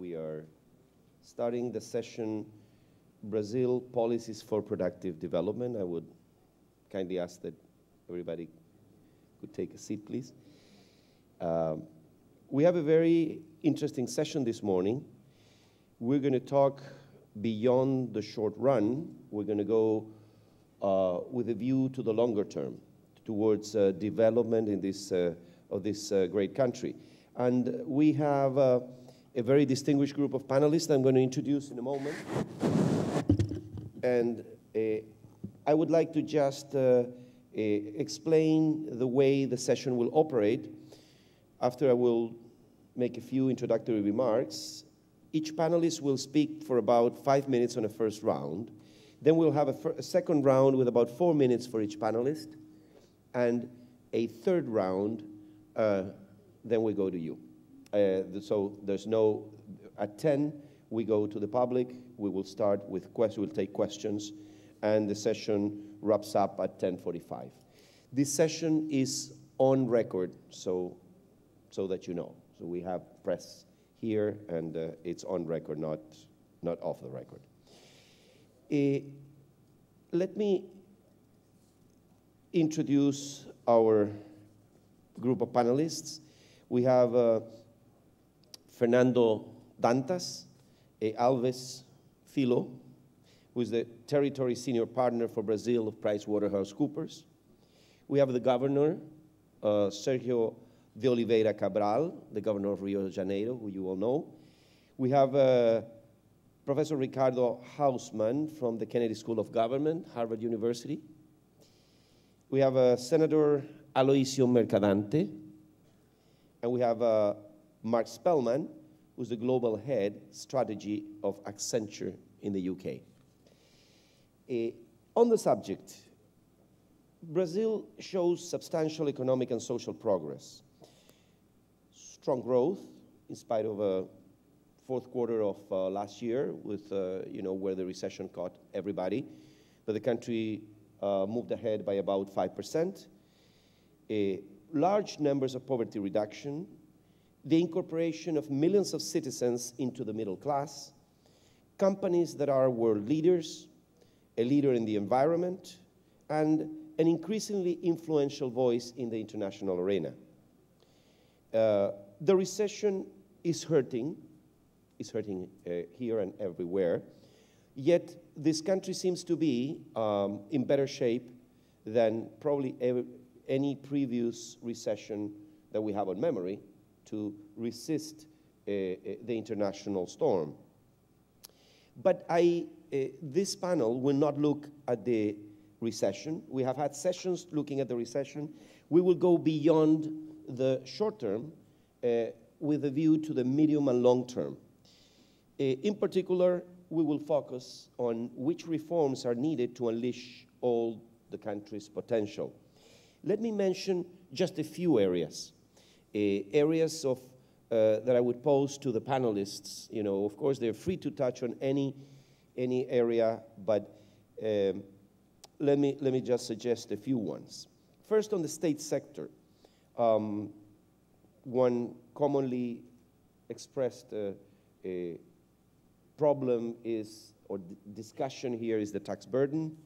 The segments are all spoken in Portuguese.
We are starting the session, Brazil Policies for Productive Development. I would kindly ask that everybody could take a seat, please. We have a very interesting session this morning. We're going to talk beyond the short run. We're going to go with a view to the longer term, towards development in this of this great country. And we have a very distinguished group of panelists I'm going to introduce in a moment. And I would like to just explain the way the session will operate. After I will make a few introductory remarks, each panelist will speak for about 5 minutes on a first round. Then we'll have a second round with about 4 minutes for each panelist, and a third round, then we go to you. So there's no, at 10, we go to the public. We will start with questions, we'll take questions, and the session wraps up at 10:45. This session is on record, so that you know. So we have press here, and it's on record, not off the record. Let me introduce our group of panelists. We have Fernando Dantas Alves Filho, who is the Territory Senior Partner for Brazil of PricewaterhouseCoopers. We have the Governor, Sergio de Oliveira Cabral, the Governor of Rio de Janeiro, who you all know. We have Professor Ricardo Hausmann from the Kennedy School of Government, Harvard University. We have Senator Aloisio Mercadante. And we have Mark Spellman, who's the Global Head Strategy of Accenture in the UK. On the subject, Brazil shows substantial economic and social progress. Strong growth, in spite of a fourth quarter of last year, with where the recession caught everybody. But the country moved ahead by about 5%. Large numbers of poverty reduction, the incorporation of millions of citizens into the middle class, companies that are world leaders, a leader in the environment, and an increasingly influential voice in the international arena. The recession is hurting here and everywhere, yet this country seems to be in better shape than probably any previous recession that we have on memory to resist the international storm. But this panel will not look at the recession. We have had sessions looking at the recession. We will go beyond the short term with a view to the medium and long term. In particular, we will focus on which reforms are needed to unleash all the country's potential. Let me mention just a few areas, areas of that I would pose to the panelists. You know, of course, they're free to touch on any area, but let me just suggest a few ones. First, on the state sector, one commonly expressed problem is, or discussion here, is the tax burden,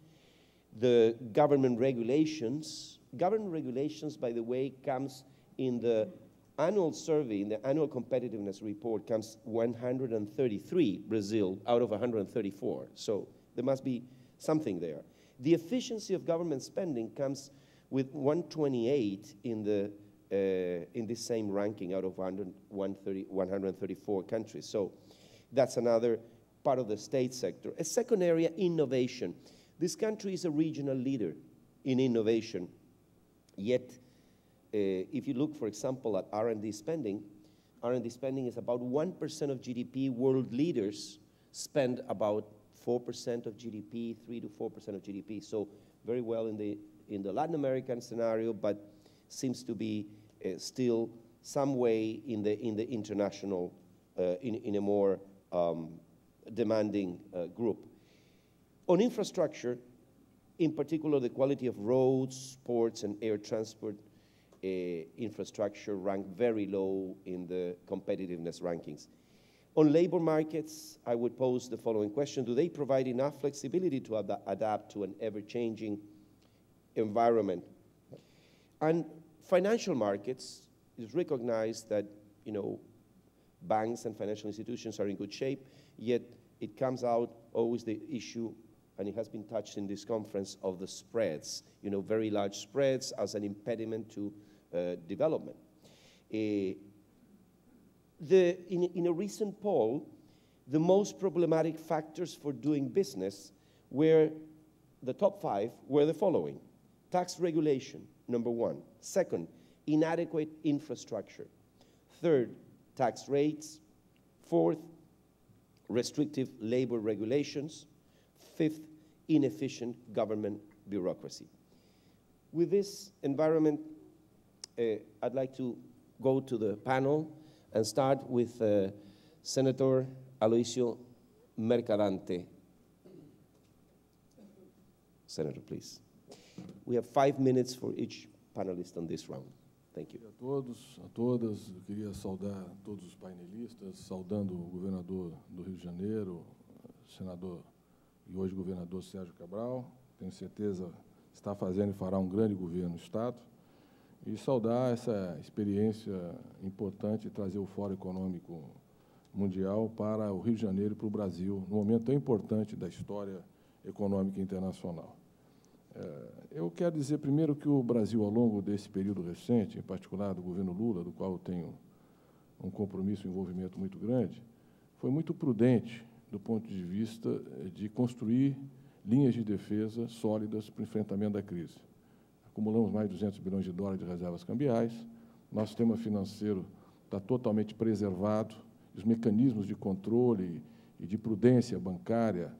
the government regulations. Government regulations, by the way, comes in the annual survey, in the annual competitiveness report, comes 133, Brazil, out of 134. So there must be something there. The efficiency of government spending comes with 128 in this same ranking out of 134 countries. So that's another part of the state sector. A second area, innovation. This country is a regional leader in innovation. Yet, if you look, for example, at R&D spending is about 1% of GDP. World leaders spend about 4% of GDP, 3 to 4% of GDP. So very well in the Latin American scenario, but seems to be still some way in the international, in a more demanding group. On infrastructure, in particular, the quality of roads, ports, and air transport infrastructure rank very low in the competitiveness rankings. On labor markets, I would pose the following question. Do they provide enough flexibility to adapt to an ever-changing environment? And financial markets, it's recognized that, you know, banks and financial institutions are in good shape, yet it comes out always the issue, and it has been touched in this conference, of the spreads, you know, very large spreads as an impediment to development. In a recent poll, the most problematic factors for doing business were, the top 5 were the following: tax regulation, number 1. Second, inadequate infrastructure. Third, tax rates. Fourth, restrictive labor regulations. Fifth, inefficient government bureaucracy. With this environment, I'd like to go to the panel and start with Senator Aloisio Mercadante. Senator, please. We have 5 minutes for each panelist on this round. Thank you. A todos, a todas, eu queria saudar todos os painelistas, saudando o governador do Rio de Janeiro, senador e hoje governador Sérgio Cabral. Tenho certeza que está fazendo e fará um grande governo no Estado. E saudar essa experiência importante de trazer o Fórum Econômico Mundial para o Rio de Janeiro e para o Brasil, num momento tão importante da história econômica internacional. Eu quero dizer primeiro que o Brasil, ao longo desse período recente, em particular do governo Lula, do qual eu tenho um compromisso e envolvimento muito grande, foi muito prudente do ponto de vista de construir linhas de defesa sólidas para o enfrentamento da crise. Acumulamos mais de $200 bilhões de reservas cambiais, nosso sistema financeiro está totalmente preservado, os mecanismos de controle e de prudência bancária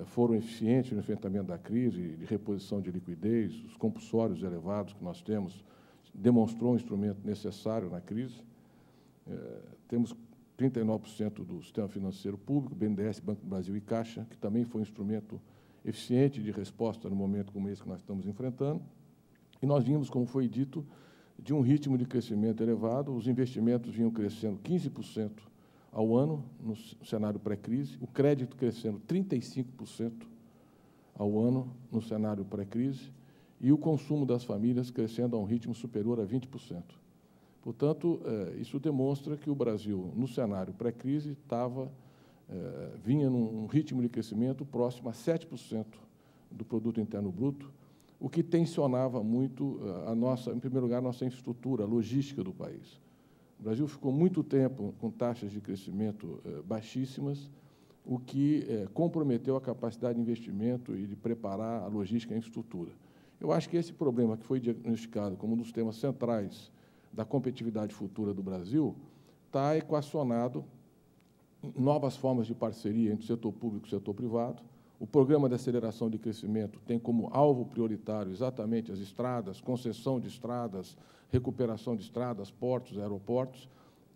foram eficientes no enfrentamento da crise, de reposição de liquidez, os compulsórios elevados que nós temos, demonstrou um instrumento necessário na crise. Temos 39% do sistema financeiro público, BNDES, Banco do Brasil e Caixa, que também foi um instrumento eficiente de resposta no momento como esse que nós estamos enfrentando. E nós vimos, como foi dito, de um ritmo de crescimento elevado, os investimentos vinham crescendo 15% ao ano, no cenário pré-crise, o crédito crescendo 35% ao ano, no cenário pré-crise, e o consumo das famílias crescendo a um ritmo superior a 20%. Portanto, isso demonstra que o Brasil, no cenário pré-crise, vinha num ritmo de crescimento próximo a 7% do produto interno bruto, o que tensionava muito em primeiro lugar, a nossa infraestrutura, a logística do país. O Brasil ficou muito tempo com taxas de crescimento baixíssimas, o que comprometeu a capacidade de investimento e de preparar a logística e a infraestrutura. Eu acho que esse problema, que foi diagnosticado como um dos temas centrais da competitividade futura do Brasil, está equacionado em novas formas de parceria entre o setor público e o setor privado. O programa de aceleração de crescimento tem como alvo prioritário exatamente as estradas, concessão de estradas, recuperação de estradas, portos, aeroportos.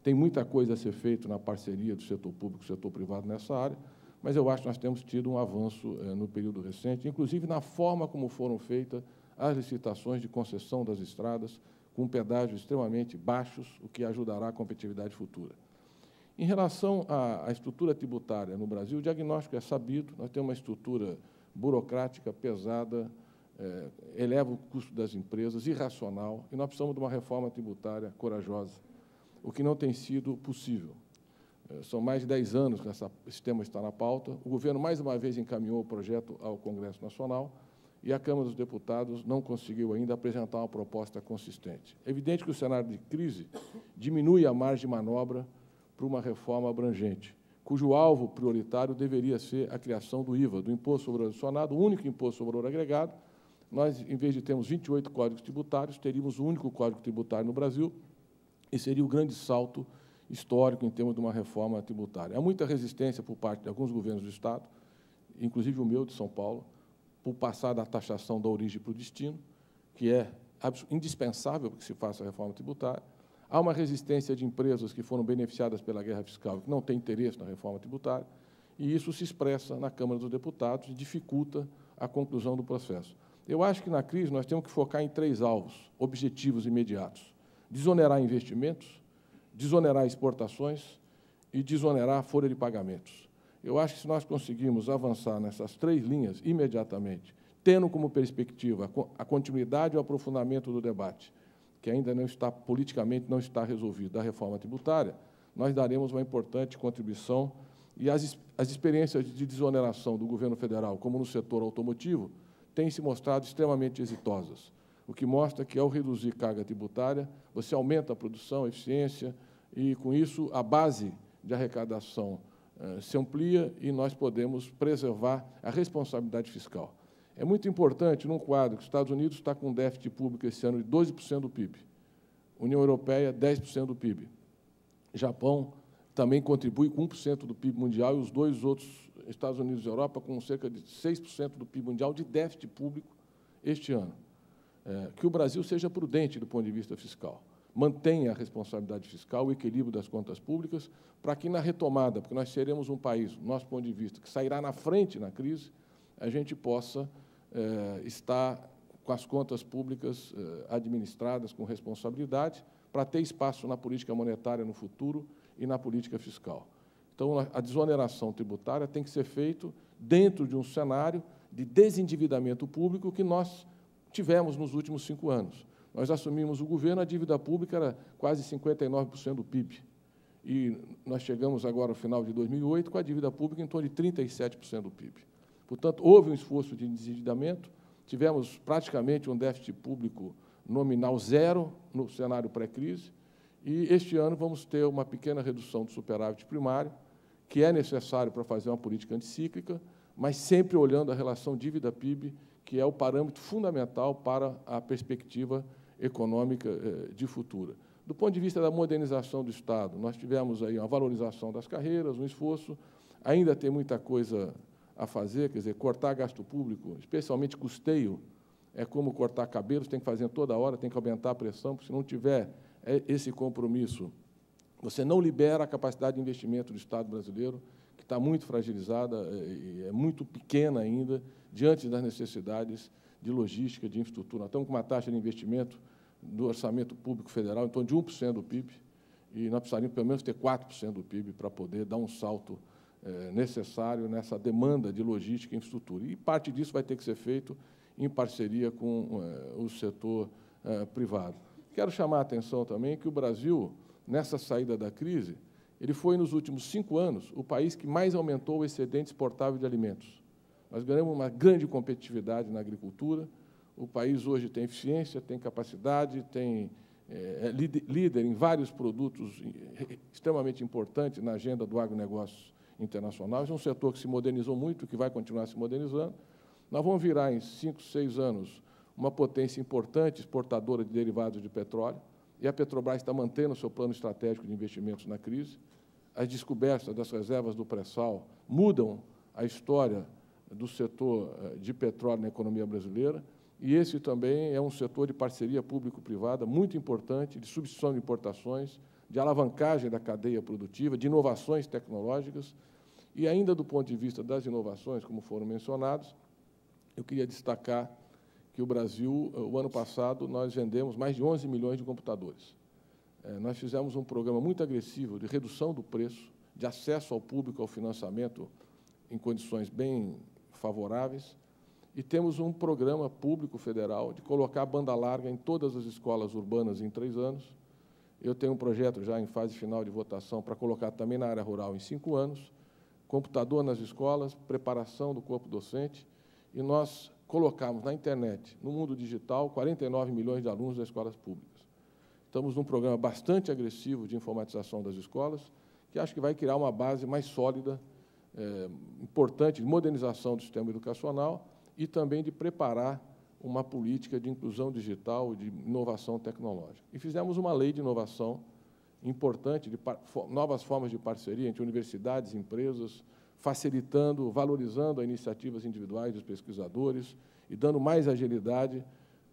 Tem muita coisa a ser feita na parceria do setor público e do setor privado nessa área, mas eu acho que nós temos tido um avanço no período recente, inclusive na forma como foram feitas as licitações de concessão das estradas, com pedágios extremamente baixos, o que ajudará a competitividade futura. Em relação à estrutura tributária no Brasil, o diagnóstico é sabido, nós temos uma estrutura burocrática pesada, eleva o custo das empresas, irracional, e nós precisamos de uma reforma tributária corajosa, o que não tem sido possível. São mais de 10 anos que esse tema está na pauta, o governo, mais uma vez, encaminhou o projeto ao Congresso Nacional, e a Câmara dos Deputados não conseguiu ainda apresentar uma proposta consistente. É evidente que o cenário de crise diminui a margem de manobra para uma reforma abrangente, cujo alvo prioritário deveria ser a criação do IVA, do Imposto sobre o Valor Adicionado, o único imposto sobre o valor agregado. Nós, em vez de termos 28 códigos tributários, teríamos o único código tributário no Brasil, e seria o grande salto histórico em termos de uma reforma tributária. Há muita resistência por parte de alguns governos do Estado, inclusive o meu, de São Paulo, por passar da taxação da origem para o destino, que é indispensável para que se faça a reforma tributária. Há uma resistência de empresas que foram beneficiadas pela guerra fiscal, que não têm interesse na reforma tributária, e isso se expressa na Câmara dos Deputados e dificulta a conclusão do processo. Eu acho que, na crise, nós temos que focar em 3 alvos, objetivos imediatos: desonerar investimentos, desonerar exportações e desonerar a folha de pagamentos. Eu acho que se nós conseguirmos avançar nessas 3 linhas imediatamente, tendo como perspectiva a continuidade e o aprofundamento do debate, que ainda não está, politicamente, não está resolvido, da reforma tributária, nós daremos uma importante contribuição e as experiências de desoneração do governo federal, como no setor automotivo, têm se mostrado extremamente exitosas, o que mostra que, ao reduzir carga tributária, você aumenta a produção, a eficiência, e, com isso, a base de arrecadação se amplia e nós podemos preservar a responsabilidade fiscal. É muito importante, num quadro que os Estados Unidos está com um déficit público esse ano de 12% do PIB, União Europeia, 10% do PIB. Japão também contribui com 1% do PIB mundial e os 2 outros, Estados Unidos e Europa, com cerca de 6% do PIB mundial de déficit público este ano. Que o Brasil seja prudente do ponto de vista fiscal, mantenha a responsabilidade fiscal, o equilíbrio das contas públicas, para que, na retomada, porque nós seremos um país, do nosso ponto de vista, que sairá na frente na crise, a gente possa estar com as contas públicas administradas com responsabilidade, para ter espaço na política monetária no futuro e na política fiscal. Então, a desoneração tributária tem que ser feita dentro de um cenário de desendividamento público que nós tivemos nos últimos 5 anos. Nós assumimos o governo, a dívida pública era quase 59% do PIB. E nós chegamos agora, ao final de 2008, com a dívida pública em torno de 37% do PIB. Portanto, houve um esforço de desendividamento, tivemos praticamente um déficit público nominal zero no cenário pré-crise, e este ano vamos ter uma pequena redução do superávit primário, que é necessário para fazer uma política anticíclica, mas sempre olhando a relação dívida-PIB, que é o parâmetro fundamental para a perspectiva econômica de futuro. Do ponto de vista da modernização do Estado, nós tivemos aí uma valorização das carreiras, um esforço, ainda tem muita coisa a fazer, quer dizer, cortar gasto público, especialmente custeio, é como cortar cabelos, tem que fazer toda hora, tem que aumentar a pressão, porque se não tiver esse compromisso, você não libera a capacidade de investimento do Estado brasileiro, que está muito fragilizada e é muito pequena ainda, diante das necessidades de logística, de infraestrutura. Nós estamos com uma taxa de investimento do orçamento público federal em torno de 1% do PIB, e nós precisaríamos, pelo menos, ter 4% do PIB para poder dar um salto necessário nessa demanda de logística e infraestrutura. E parte disso vai ter que ser feito em parceria com o setor privado. Quero chamar a atenção também que o Brasil, nessa saída da crise, ele foi, nos últimos 5 anos, o país que mais aumentou o excedente exportável de alimentos. Nós ganhamos uma grande competitividade na agricultura, o país hoje tem eficiência, tem capacidade, é líder em vários produtos extremamente importantes na agenda do agronegócio internacional. Esse é um setor que se modernizou muito, que vai continuar se modernizando. Nós vamos virar, em 5, 6 anos, uma potência importante exportadora de derivados de petróleo, e a Petrobras está mantendo o seu plano estratégico de investimentos na crise. As descobertas das reservas do pré-sal mudam a história do setor de petróleo na economia brasileira, e esse também é um setor de parceria público-privada muito importante, de substituição de importações, de alavancagem da cadeia produtiva, de inovações tecnológicas, e ainda do ponto de vista das inovações, como foram mencionados, eu queria destacar que o Brasil, o ano passado, nós vendemos mais de 11 milhões de computadores. Nós fizemos um programa muito agressivo de redução do preço, de acesso ao público, ao financiamento, em condições bem favoráveis, e temos um programa público federal de colocar banda larga em todas as escolas urbanas em 3 anos. Eu tenho um projeto já em fase final de votação para colocar também na área rural em 5 anos, computador nas escolas, preparação do corpo docente, e nós colocamos na internet, no mundo digital, 49 milhões de alunos das escolas públicas. Estamos num programa bastante agressivo de informatização das escolas, que acho que vai criar uma base mais sólida, importante, de modernização do sistema educacional e também de preparar uma política de inclusão digital e de inovação tecnológica. E fizemos uma lei de inovação importante, de novas formas de parceria entre universidades e empresas, facilitando, valorizando as iniciativas individuais dos pesquisadores e dando mais agilidade,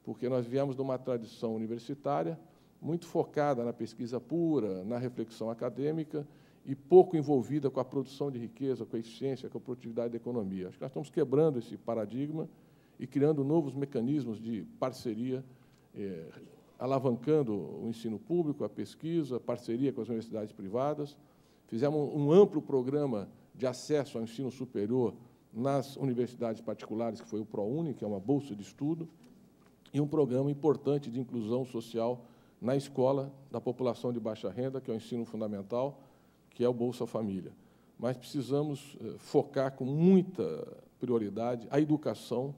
porque nós viemos de uma tradição universitária muito focada na pesquisa pura, na reflexão acadêmica e pouco envolvida com a produção de riqueza, com a eficiência, com a produtividade da economia. Acho que nós estamos quebrando esse paradigma e criando novos mecanismos de parceria, alavancando o ensino público, a pesquisa, a parceria com as universidades privadas, Fizemos um amplo programa de acesso ao ensino superior nas universidades particulares, que foi o ProUni, que é uma bolsa de estudo, e um programa importante de inclusão social na escola da população de baixa renda, que é o ensino fundamental, que é o Bolsa Família. Mas precisamos focar com muita prioridade a educação,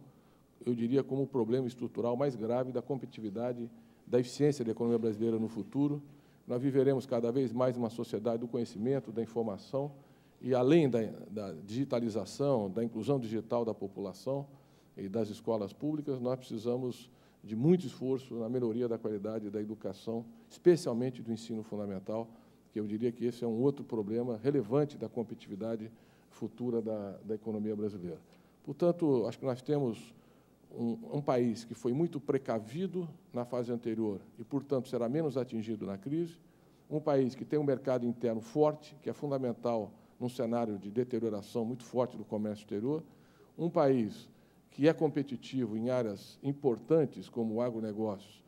eu diria, como o problema estrutural mais grave da competitividade, da eficiência da economia brasileira no futuro. Nós viveremos cada vez mais uma sociedade do conhecimento, da informação, e além da digitalização, da inclusão digital da população e das escolas públicas, nós precisamos de muito esforço na melhoria da qualidade da educação, especialmente do ensino fundamental, que eu diria que esse é um outro problema relevante da competitividade futura da economia brasileira. Portanto, acho que nós temos um país que foi muito precavido na fase anterior e, portanto, será menos atingido na crise, um país que tem um mercado interno forte, que é fundamental num cenário de deterioração muito forte do comércio exterior, um país que é competitivo em áreas importantes, como o agronegócio,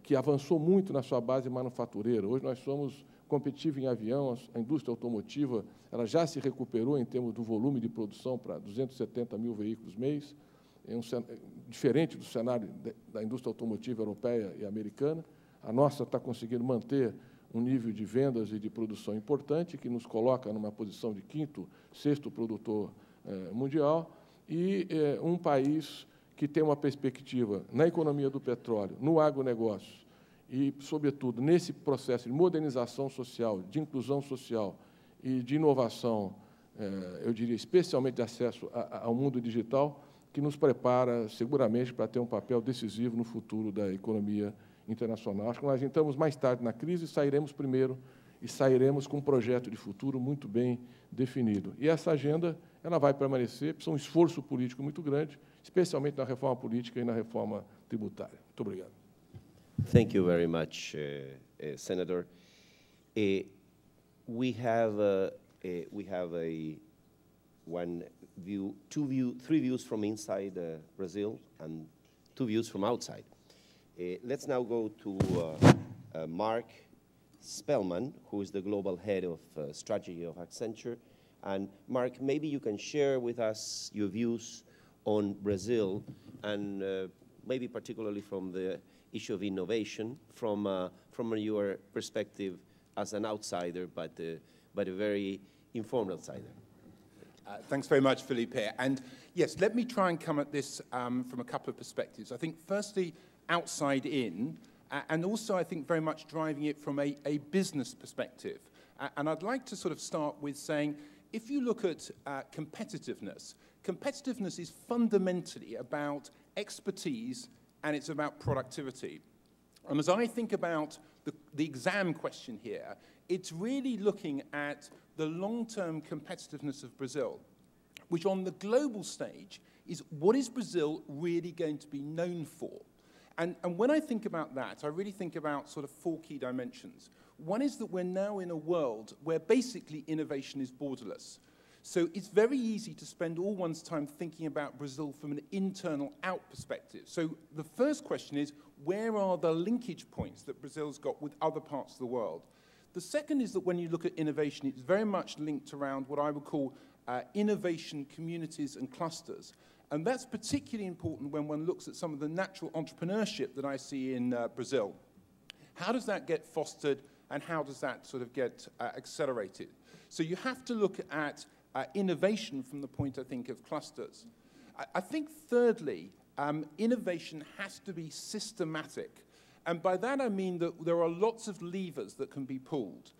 que avançou muito na sua base manufatureira. Hoje nós somos competitivos em avião, a indústria automotiva ela já se recuperou em termos do volume de produção para 270 mil veículos mês, diferente do cenário da indústria automotiva europeia e americana. A nossa está conseguindo manter um nível de vendas e de produção importante, que nos coloca numa posição de quinto, sexto produtor mundial, e um país que tem uma perspectiva na economia do petróleo, no agronegócio e, sobretudo, nesse processo de modernização social, de inclusão social e de inovação, eu diria, especialmente de acesso ao mundo digital, que nos prepara, seguramente, para ter um papel decisivo no futuro da economia internacional. Acho que nós entramos mais tarde na crise, sairemos primeiro e sairemos com um projeto de futuro muito bem definido. E essa agenda ela vai permanecer, precisa um esforço político muito grande, especialmente na reforma política e na reforma tributária. Muito obrigado. Thank you very much, Senator. We have one view, three views from inside Brazil and 2 views from outside. Let's now go to Mark Spellman, who is the global head of strategy of Accenture. And Mark, maybe you can share with us your views on Brazil, and maybe particularly from the issue of innovation, from your perspective as an outsider, but a very informed outsider. Thanks very much, Felipe. And yes, let me try and come at this from a couple of perspectives. I think, firstly, outside in, and also I think very much driving it from a business perspective. And I'd like to sort of start with saying, if you look at competitiveness, competitiveness is fundamentally about expertise and it's about productivity. And as I think about the exam question here, it's really looking at the long-term competitiveness of Brazil, which on the global stage is what is Brazil really going to be known for? And when I think about that, I really think about sort of 4 key dimensions. One is that we're now in a world where basically innovation is borderless. So it's very easy to spend all one's time thinking about Brazil from an internal out perspective. So the first question is, where are the linkage points that Brazil's got with other parts of the world? The second is that when you look at innovation, it's very much linked around what I would call innovation communities and clusters. And that's particularly important when one looks at some of the natural entrepreneurship that I see in Brazil. How does that get fostered and how does that sort of get accelerated? So you have to look at innovation from the point, I think, of clusters. I think, thirdly, innovation has to be systematic. And by that I mean that there are lots of levers that can be pulled.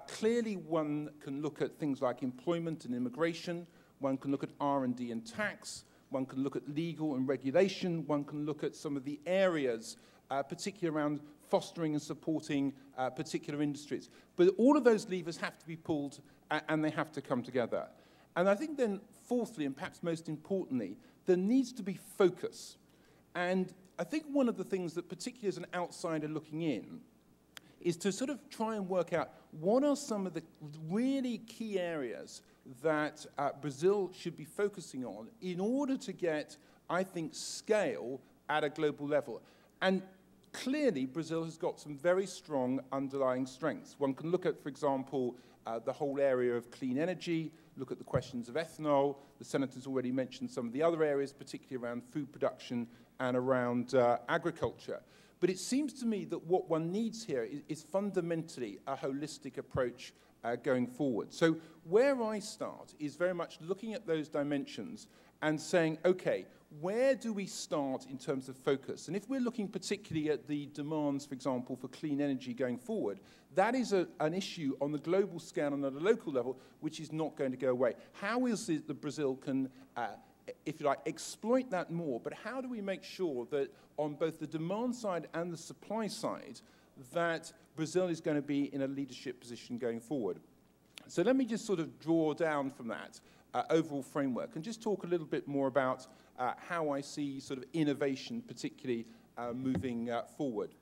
Clearly, one can look at things like employment and immigration. One can look at R&D and tax. One can look at legal and regulation. One can look at some of the areas, particularly around fostering and supporting particular industries. But all of those levers have to be pulled and they have to come together. And I think then, fourthly, and perhaps most importantly, there needs to be focus. And I think one of the things that, particularly as an outsider looking in, is to sort of try and work out what are some of the really key areas that Brazil should be focusing on in order to get, I think, scale at a global level. And clearly, Brazil has got some very strong underlying strengths. One can look at, for example, the whole area of clean energy, look at the questions of ethanol. The Senator's already mentioned some of the other areas, particularly around food production and around agriculture. But it seems to me that what one needs here is fundamentally a holistic approach going forward. So where I start is very much looking at those dimensions and saying, okay, where do we start in terms of focus? And if we're looking particularly at the demands, for example, for clean energy going forward, that is an issue on the global scale and at a local level which is not going to go away. How is it that Brazil can, if you like, exploit that more, but how do we make sure that on both the demand side and the supply side that Brazil is going to be in a leadership position going forward? So let me just sort of draw down from that overall framework and just talk a little bit more about how I see sort of innovation particularly moving forward.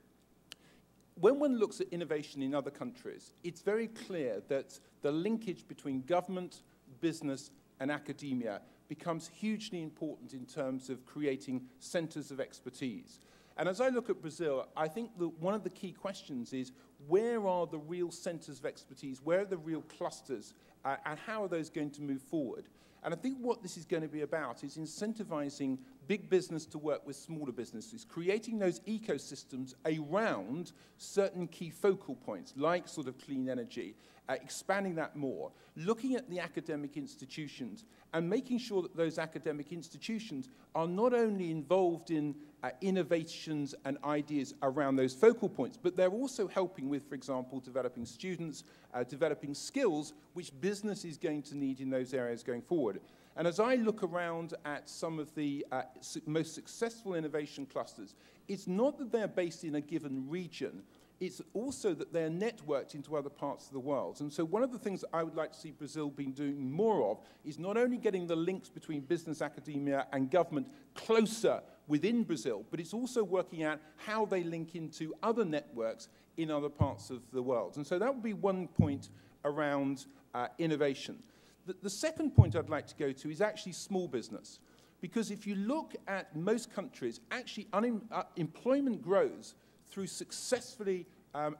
When one looks at innovation in other countries, it's very clear that the linkage between government, business, and academia becomes hugely important in terms of creating centers of expertise. And as I look at Brazil, I think that one of the key questions is, where are the real centers of expertise? Where are the real clusters? And how are those going to move forward? And I think what this is going to be about is incentivizing big business to work with smaller businesses, creating those ecosystems around certain key focal points, like sort of clean energy, expanding that more, looking at the academic institutions and making sure that those academic institutions are not only involved in innovations and ideas around those focal points, but they're also helping with, for example, developing students, developing skills which business is going to need in those areas going forward. And as I look around at some of the most successful innovation clusters, it's not that they're based in a given region, it's also that they're networked into other parts of the world. And so one of the things that I would like to see Brazil being doing more of is not only getting the links between business, academia, and government closer within Brazil, but it's also working out how they link into other networks in other parts of the world. And so that would be one point around innovation. The second point I'd like to go to is actually small business. Because if you look at most countries, actually employment grows through successfully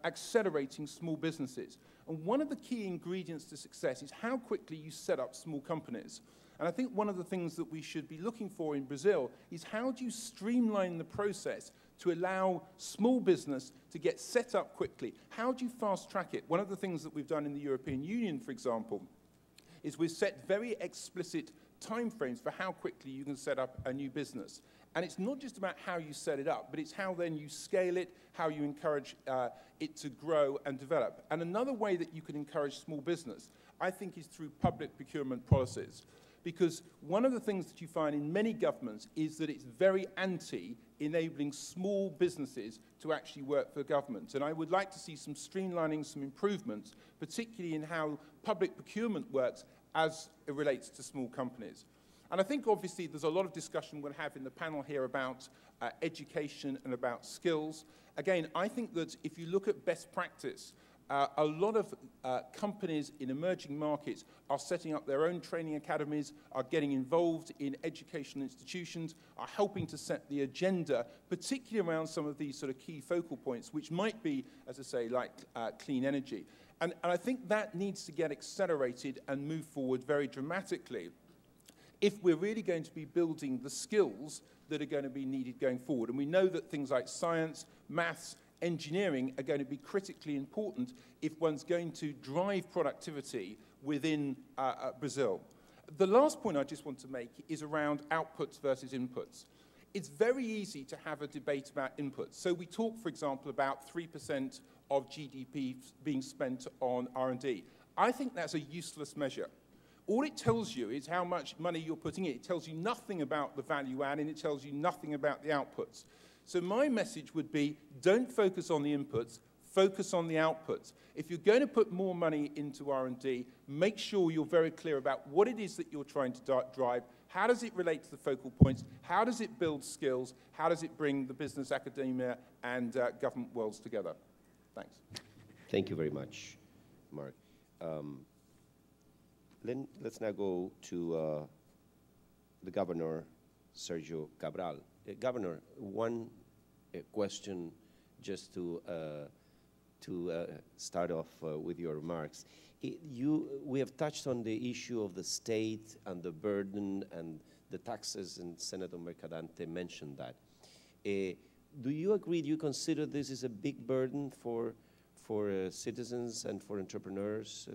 accelerating small businesses. And one of the key ingredients to success is how quickly you set up small companies. And I think one of the things that we should be looking for in Brazil is how do you streamline the process to allow small business to get set up quickly? How do you fast track it? One of the things that we've done in the European Union, for example, is we've set very explicit timeframes for how quickly you can set up a new business. And it's not just about how you set it up, but it's how then you scale it, how you encourage it to grow and develop. And another way that you can encourage small business, I think, is through public procurement policies. Because one of the things that you find in many governments is that it's very anti-enabling small businesses to actually work for government. And I would like to see some streamlining, some improvements, particularly in how public procurement works as it relates to small companies. And I think, obviously, there's a lot of discussion we'll have in the panel here about education and about skills. Again, I think that if you look at best practice, a lot of companies in emerging markets are setting up their own training academies, are getting involved in educational institutions, are helping to set the agenda, particularly around some of these sort of key focal points, which might be, as I say, like clean energy. And I think that needs to get accelerated and move forward very dramatically if we're really going to be building the skills that are going to be needed going forward. And we know that things like science, maths, engineering are going to be critically important if one's going to drive productivity within Brazil. The last point I just want to make is around outputs versus inputs. It's very easy to have a debate about inputs. So we talk, for example, about 3% of GDP being spent on R&D. I think that's a useless measure. All it tells you is how much money you're putting in. It tells you nothing about the value add, and it tells you nothing about the outputs. So my message would be, don't focus on the inputs, focus on the outputs. If you're going to put more money into R&D, make sure you're very clear about what it is that you're trying to drive, how does it relate to the focal points, how does it build skills, how does it bring the business, academia, and government worlds together. Thanks. Thank you very much, Mark. Let's now go to the Governor, Sergio Cabral. Governor, one question just to start off with your remarks. We have touched on the issue of the state and the burden and the taxes, and Senator Mercadante mentioned that. Do you agree, do you consider this is a big burden for citizens and for entrepreneurs,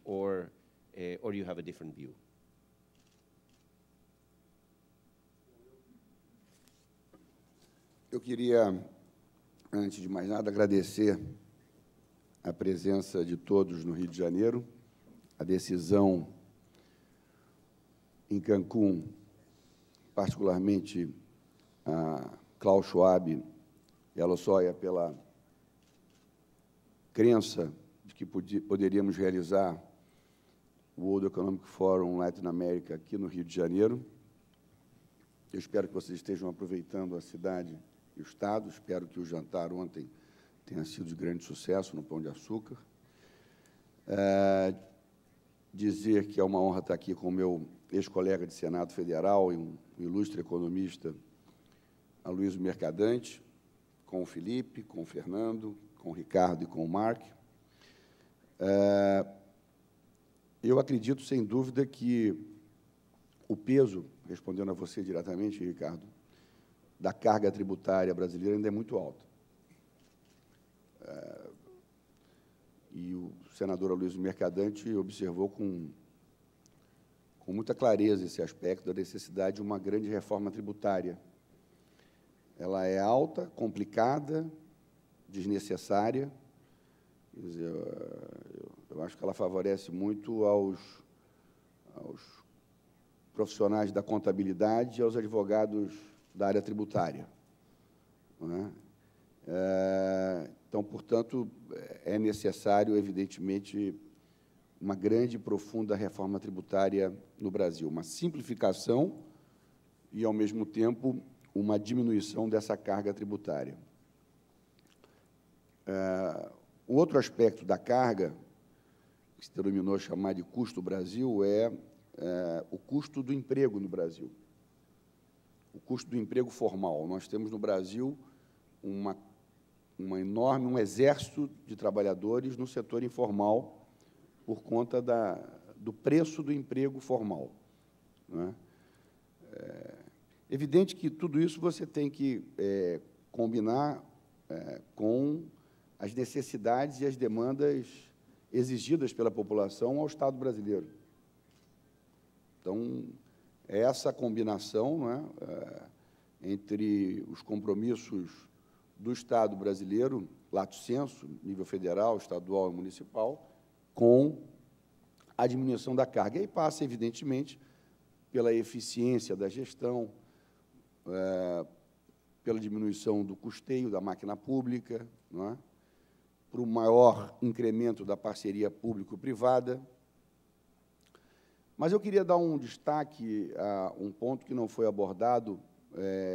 or you have a different view? Eu queria, antes de mais nada, agradecer a presença de todos no Rio de Janeiro, a decisão em Cancún, particularmente a Klaus Schwab e a Lozoya, pela crença de que poderíamos realizar o World Economic Forum Latin America aqui no Rio de Janeiro. Eu espero que vocês estejam aproveitando a cidade e o Estado. Espero que o jantar ontem tenha sido de grande sucesso no Pão de Açúcar. Dizer que é uma honra estar aqui com o meu ex-colega de Senado Federal e um ilustre economista, Aloysio Mercadante, com o Felipe, com o Fernando, com o Ricardo e com o Mark. Eu acredito, sem dúvida, que o peso, respondendo a você diretamente, Ricardo, da carga tributária brasileira ainda é muito alta. E o senador Aloysio Mercadante observou com muita clareza esse aspecto da necessidade de uma grande reforma tributária. Ela é alta, complicada, desnecessária. Quer dizer, eu acho que ela favorece muito aos profissionais da contabilidade e aos advogados da área tributária, não é? Então, portanto, é necessário, evidentemente, uma grande e profunda reforma tributária no Brasil, uma simplificação e, ao mesmo tempo, uma diminuição dessa carga tributária. O outro aspecto da carga, que se denominou chamar de custo Brasil, é o custo do emprego no Brasil, o custo do emprego formal. Nós temos no Brasil um exército de trabalhadores no setor informal por conta do preço do emprego formal, não é? Evidente que tudo isso você tem que combinar com as necessidades e as demandas exigidas pela população ao Estado brasileiro. Então, essa combinação, não é, entre os compromissos do Estado brasileiro, lato sensu, nível federal, estadual e municipal, com a diminuição da carga. E aí passa, evidentemente, pela eficiência da gestão, pela diminuição do custeio da máquina pública, não é? Para o maior incremento da parceria público-privada. Mas eu queria dar um destaque a um ponto que não foi abordado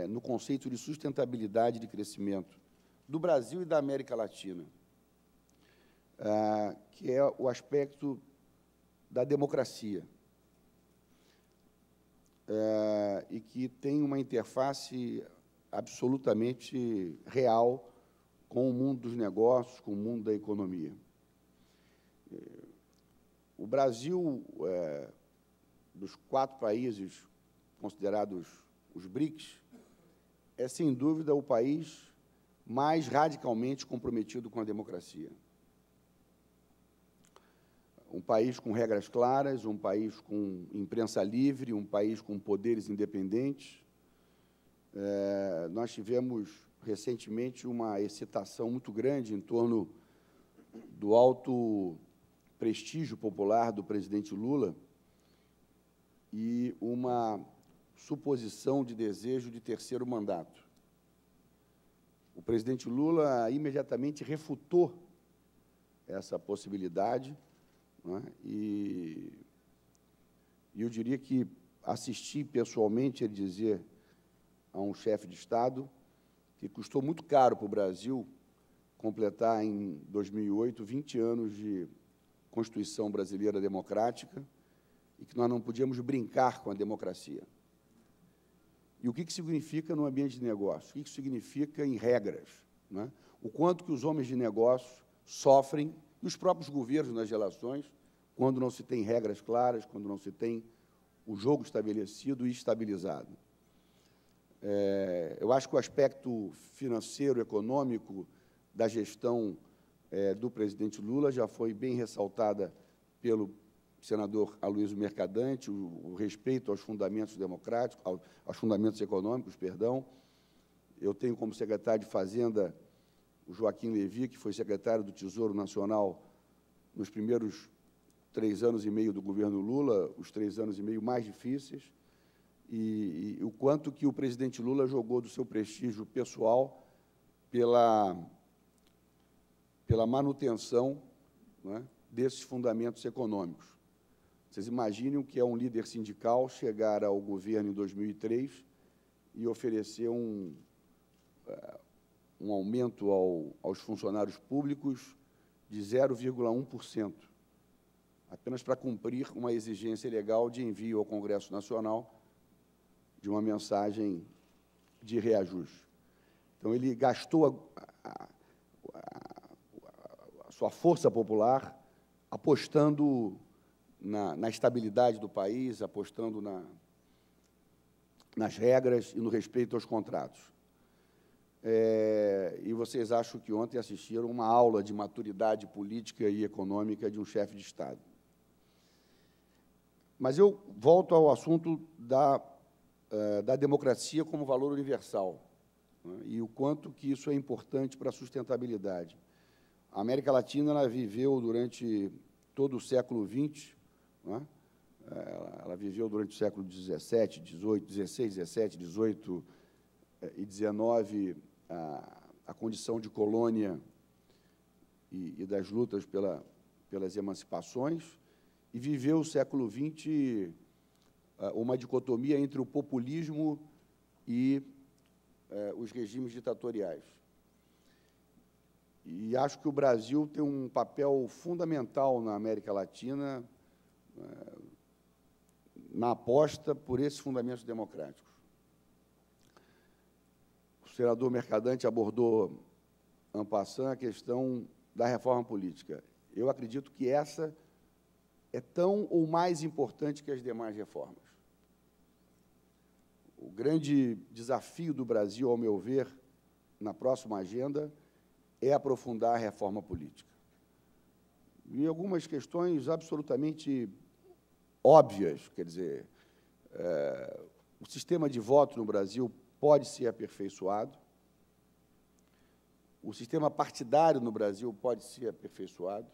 no conceito de sustentabilidade de crescimento do Brasil e da América Latina, que é o aspecto da democracia, e que tem uma interface absolutamente real com o mundo dos negócios, com o mundo da economia. O Brasil, dos 4 países considerados os BRICS, é, sem dúvida, o país mais radicalmente comprometido com a democracia. Um país com regras claras, um país com imprensa livre, um país com poderes independentes. Nós tivemos, recentemente, uma excitação muito grande em torno do alto prestígio popular do presidente Lula e uma suposição de desejo de terceiro mandato. O presidente Lula imediatamente refutou essa possibilidade, não é? E eu diria que assisti pessoalmente ele dizer a um chefe de Estado que custou muito caro para o Brasil completar, em 2008, 20 anos de Constituição Brasileira Democrática e que nós não podíamos brincar com a democracia. E o que significa no ambiente de negócio? O que significa em regras, né? O quanto que os homens de negócio sofrem e os próprios governos nas relações, quando não se tem regras claras, quando não se tem o jogo estabelecido e estabilizado. Eu acho que o aspecto financeiro, econômico da gestão do presidente Lula já foi bem ressaltada pelo senador Aloysio Mercadante, o respeito aos fundamentos democráticos, aos fundamentos econômicos, perdão. Eu tenho como secretário de Fazenda o Joaquim Levy, que foi secretário do Tesouro Nacional nos primeiros 3 anos e meio do governo Lula, os 3 anos e meio mais difíceis, e o quanto que o presidente Lula jogou do seu prestígio pessoal pela manutenção, né, desses fundamentos econômicos. Vocês imaginem o que é um líder sindical chegar ao governo em 2003 e oferecer um aumento aos funcionários públicos de 0,1%, apenas para cumprir uma exigência legal de envio ao Congresso Nacional de uma mensagem de reajuste. Então, ele gastou a sua força popular apostando na estabilidade do país, apostando nas regras e no respeito aos contratos. E vocês acham que ontem assistiram uma aula de maturidade política e econômica de um chefe de Estado. Mas eu volto ao assunto da democracia como valor universal, né, e o quanto que isso é importante para a sustentabilidade. A América Latina ela viveu durante todo o século XX, né, ela viveu durante o século XVII, XVIII, XVI, XVII, XVIII e XIX a condição de colônia e das lutas pelas emancipações, e viveu o século XX uma dicotomia entre o populismo e os regimes ditatoriais. E acho que o Brasil tem um papel fundamental na América Latina na aposta por esses fundamentos democráticos. O senador Mercadante abordou, en passant, a questão da reforma política. Eu acredito que essa é tão ou mais importante que as demais reformas. O grande desafio do Brasil, ao meu ver, na próxima agenda, é aprofundar a reforma política. E algumas questões absolutamente óbvias, quer dizer, o sistema de voto no Brasil pode ser aperfeiçoado, o sistema partidário no Brasil pode ser aperfeiçoado,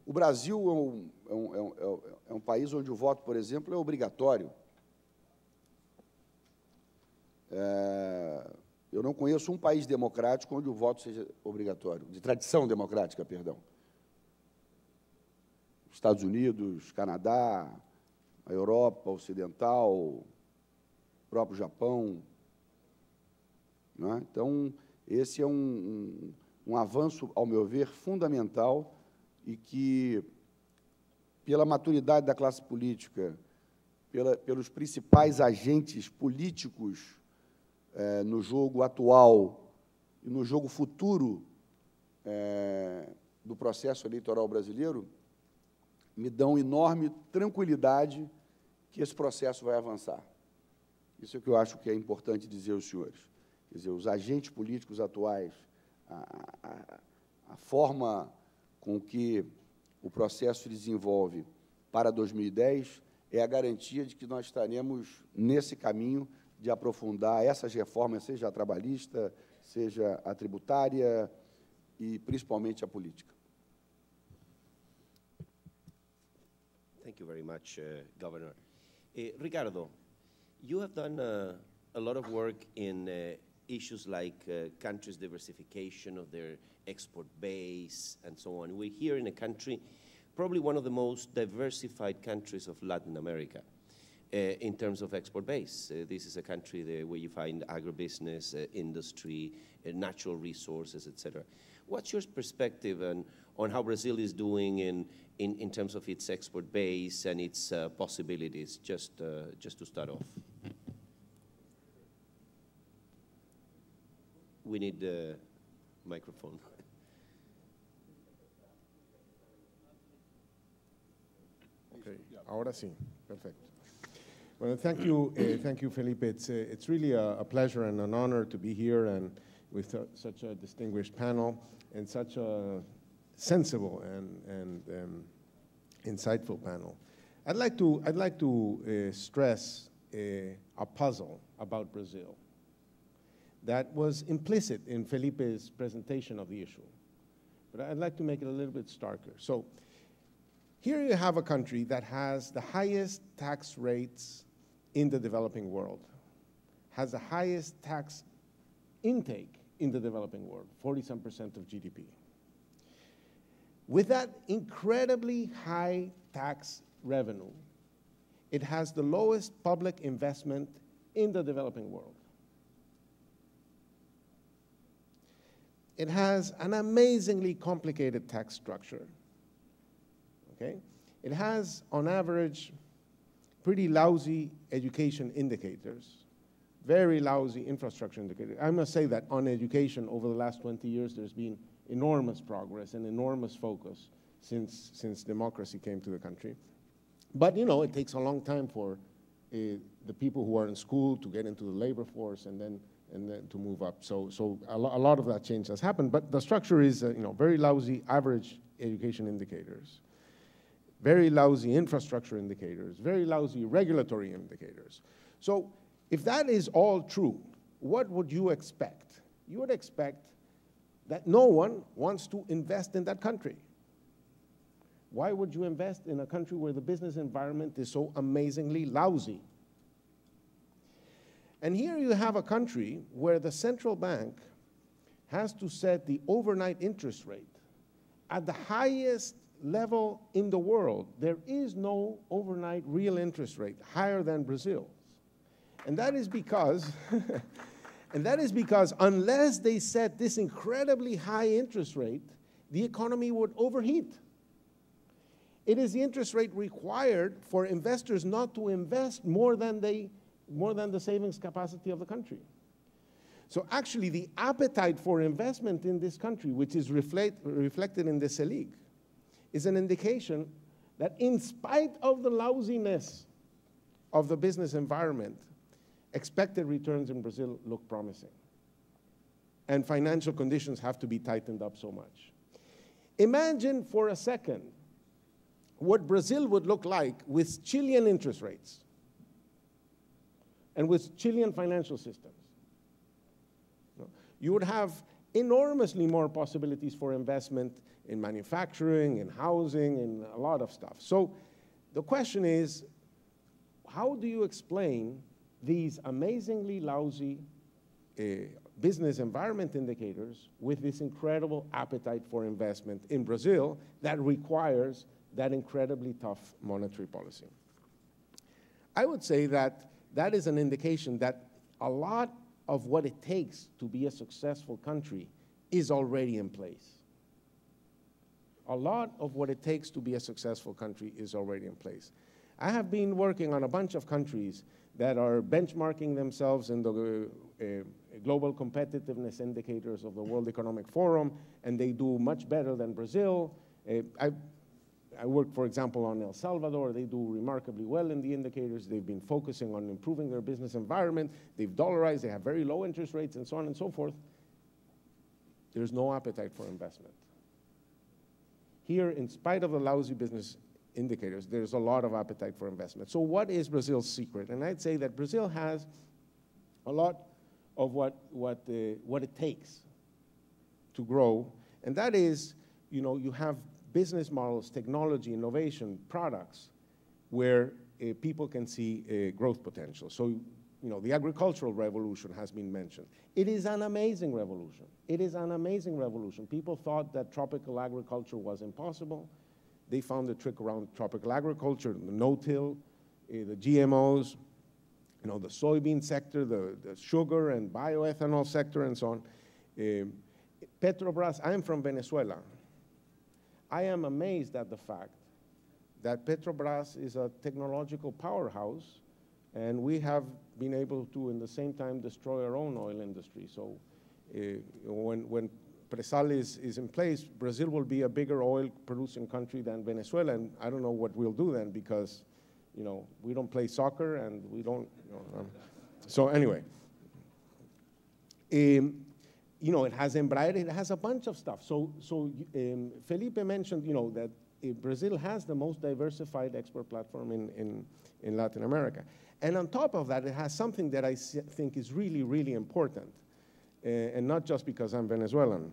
o Brasil é um país onde o voto, por exemplo, é obrigatório. Eu não conheço um país democrático onde o voto seja obrigatório, de tradição democrática, perdão. Estados Unidos, Canadá, a Europa Ocidental, o próprio Japão. Não é? Então, esse é um avanço, ao meu ver, fundamental e que, pela maturidade da classe política, pelos principais agentes políticos no jogo atual e no jogo futuro do processo eleitoral brasileiro, me dão enorme tranquilidade que esse processo vai avançar. Isso é o que eu acho que é importante dizer aos senhores. Quer dizer, os agentes políticos atuais, a forma com que o processo se desenvolve para 2010 é a garantia de que nós estaremos nesse caminho de aprofundar essas reformas, seja a trabalhista, seja a tributária e, principalmente, a política. Thank you very much, Governor. Ricardo, you have done a lot of work in issues like countries' diversification of their export base and so on. We're here in a country, probably one of the most diversified countries of Latin America in terms of export base. This is a country where you find agribusiness, industry, natural resources, etc. What's your perspective on how Brazil is doing in terms of its export base and its possibilities, just to start off? We need the microphone. Okay, ahora sí, perfecto. Well, thank you, Felipe. It's really a pleasure and an honor to be here and with such a distinguished panel and such a sensible and insightful panel. I'd like to stress a puzzle about Brazil that was implicit in Felipe's presentation of the issue, but I'd like to make it a little bit starker. So here you have a country that has the highest tax rates in the developing world, has the highest tax intake in the developing world, 40-some% of GDP. With that incredibly high tax revenue, it has the lowest public investment in the developing world. It has an amazingly complicated tax structure, okay? It has, on average, pretty lousy education indicators, very lousy infrastructure indicators. I must say that on education, over the last 20 years, there's been enormous progress and enormous focus since democracy came to the country. But, you know, it takes a long time for the people who are in school to get into the labor force and then to move up. So a lot of that change has happened. But the structure is, you know, very lousy average education indicators, very lousy infrastructure indicators, very lousy regulatory indicators. So if that is all true, what would you expect? You would expect that no one wants to invest in that country. Why would you invest in a country where the business environment is so amazingly lousy? And here you have a country where the central bank has to set the overnight interest rate at the highest level in the world. There is no overnight real interest rate higher than Brazil's. And that is because, unless they set this incredibly high interest rate, the economy would overheat. It is the interest rate required for investors not to invest more than the savings capacity of the country. So actually, the appetite for investment in this country, which is reflected in the Selic, is an indication that in spite of the lousiness of the business environment, expected returns in Brazil look promising. And financial conditions have to be tightened up so much. Imagine for a second what Brazil would look like with Chilean interest rates and with Chilean financial systems. You would have enormously more possibilities for investment in manufacturing, in housing, in a lot of stuff. So the question is, how do you explain these amazingly lousy business environment indicators with this incredible appetite for investment in Brazil that requires that incredibly tough monetary policy? I would say that that is an indication that a lot of what it takes to be a successful country is already in place. A lot of what it takes to be a successful country is already in place. I have been working on a bunch of countries that are benchmarking themselves in the global competitiveness indicators of the World Economic Forum, and they do much better than Brazil. I work, for example, on El Salvador. They do remarkably well in the indicators. They've been focusing on improving their business environment. They've dollarized. They have very low interest rates, and so on and so forth. There's no appetite for investment. Here, in spite of the lousy business indicators, there's a lot of appetite for investment. So what is Brazil's secret? And I'd say that Brazil has a lot of what it takes to grow, and that is, you know, you have business models, technology, innovation, products, where people can see growth potential. So, you know, the agricultural revolution has been mentioned. It is an amazing revolution. It is an amazing revolution. People thought that tropical agriculture was impossible. They found the trick around tropical agriculture, the no-till, the GMOs, you know, the soybean sector, the sugar and bioethanol sector, and so on. Petrobras, I am from Venezuela. I am amazed at the fact that Petrobras is a technological powerhouse, and we have been able to, in the same time, destroy our own oil industry. So When Presal is in place, Brazil will be a bigger oil-producing country than Venezuela, and I don't know what we'll do then because, we don't play soccer and we don't, so anyway. It has Embraer, it has a bunch of stuff. So Felipe mentioned, that Brazil has the most diversified export platform in Latin America. And on top of that, it has something that I think is really, really important, and not just because I'm Venezuelan.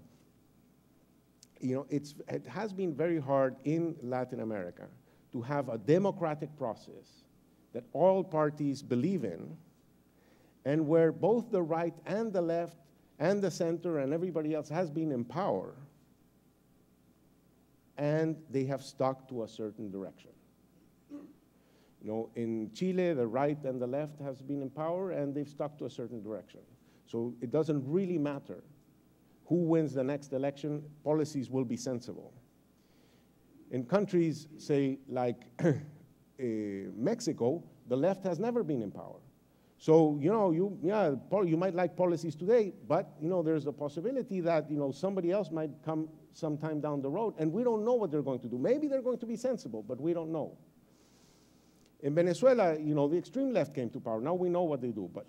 It has been very hard in Latin America to have a democratic process that all parties believe in, and where both the right and the left and the center and everybody else has been in power, and they have stuck to a certain direction. In Chile, the right and the left has been in power, and they've stuck to a certain direction. So it doesn't really matter who wins the next election, policies will be sensible. In countries, say, like Mexico, the left has never been in power. So, you might like policies today, but, there's a possibility that, somebody else might come sometime down the road, and we don't know what they're going to do. Maybe they're going to be sensible, but we don't know. In Venezuela, the extreme left came to power. Now we know what they do, but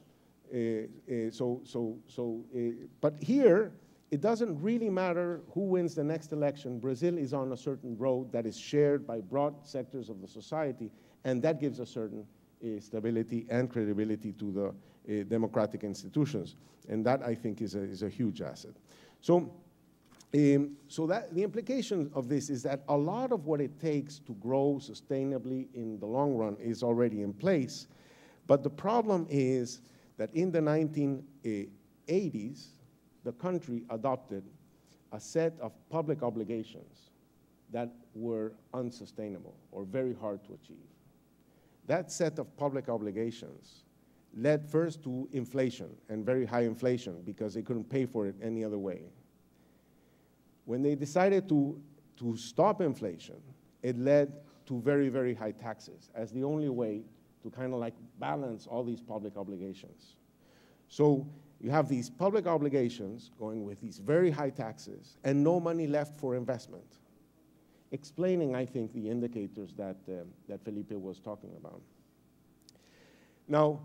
but here, it doesn't really matter who wins the next election. Brazil is on a certain road that is shared by broad sectors of the society, and that gives a certain stability and credibility to the democratic institutions. And that, I think, is a huge asset. So that the implication of this is that a lot of what it takes to grow sustainably in the long run is already in place. But the problem is that in the 1980s, the country adopted a set of public obligations that were unsustainable or very hard to achieve. That set of public obligations led first to inflation, and very high inflation, because they couldn't pay for it any other way. When they decided to stop inflation, it led to very, very high taxes as the only way to kind of like balance all these public obligations. So you have these public obligations going with these very high taxes and no money left for investment, explaining, I think, the indicators that Felipe was talking about. Now,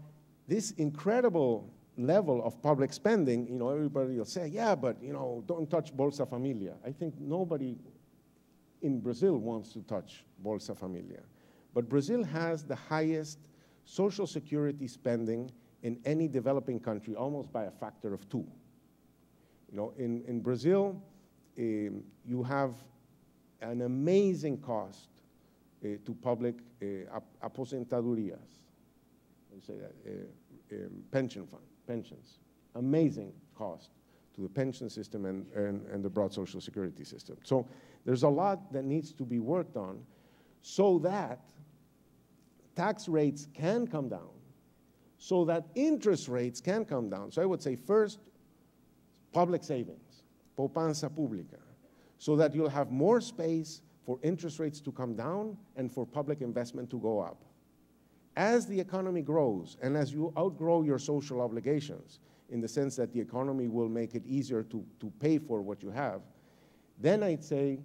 this incredible level of public spending, everybody will say, yeah, but, don't touch Bolsa Familia. I think nobody in Brazil wants to touch Bolsa Familia. But Brazil has the highest social security spending in any developing country, almost by a factor of 2. In Brazil, you have an amazing cost to public aposentadorias. You say that, pensions. Amazing cost to the pension system and the broad social security system. So there's a lot that needs to be worked on so that tax rates can come down, so that interest rates can come down. So I would say first, public savings, poupança pública, so that you'll have more space for interest rates to come down and for public investment to go up. As the economy grows and as you outgrow your social obligations, in the sense that the economy will make it easier to pay for what you have, then I'd say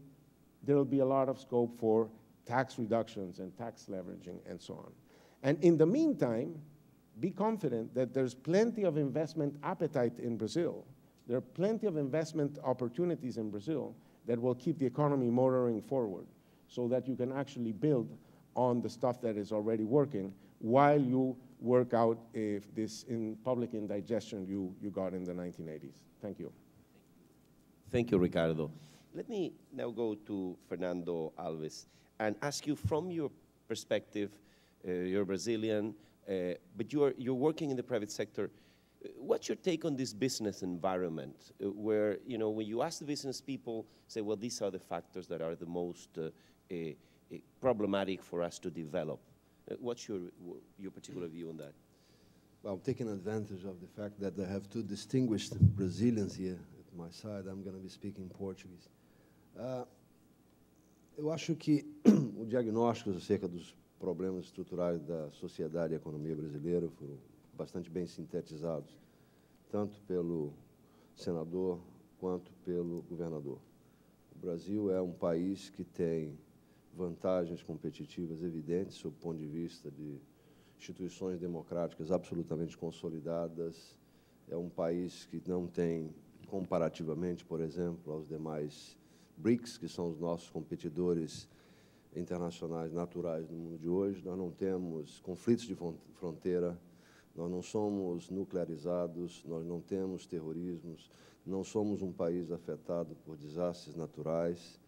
there will be a lot of scope for tax reductions and tax leveraging and so on. And in the meantime, be confident that there's plenty of investment appetite in Brazil. There are plenty of investment opportunities in Brazil that will keep the economy motoring forward so that you can actually build on the stuff that is already working while you work out if this public indigestion you got in the 1980s. Thank you. Thank you, Ricardo. Let me now go to Fernando Alves and ask you, from your perspective, you're Brazilian, but you're working in the private sector. What's your take on this business environment where, when you ask the business people, say, well, these are the factors that are the most problematic for us to develop? What's your particular view on that? Well, taking advantage of the fact that I have two distinguished Brazilians here at my side, I'm going to be speaking Portuguese. Eu acho que o diagnóstico acerca dos problemas estruturais da sociedade e economia brasileira foram bastante bem sintetizados, tanto pelo senador quanto pelo governador. O Brasil é um país que tem vantagens competitivas evidentes, sob o ponto de vista de instituições democráticas absolutamente consolidadas. É um país que não tem, comparativamente, por exemplo, aos demais BRICS, que são os nossos competidores internacionais naturais no mundo de hoje. Nós não temos conflitos de fronteira, nós não somos nuclearizados, nós não temos terrorismos, não somos um país afetado por desastres naturais,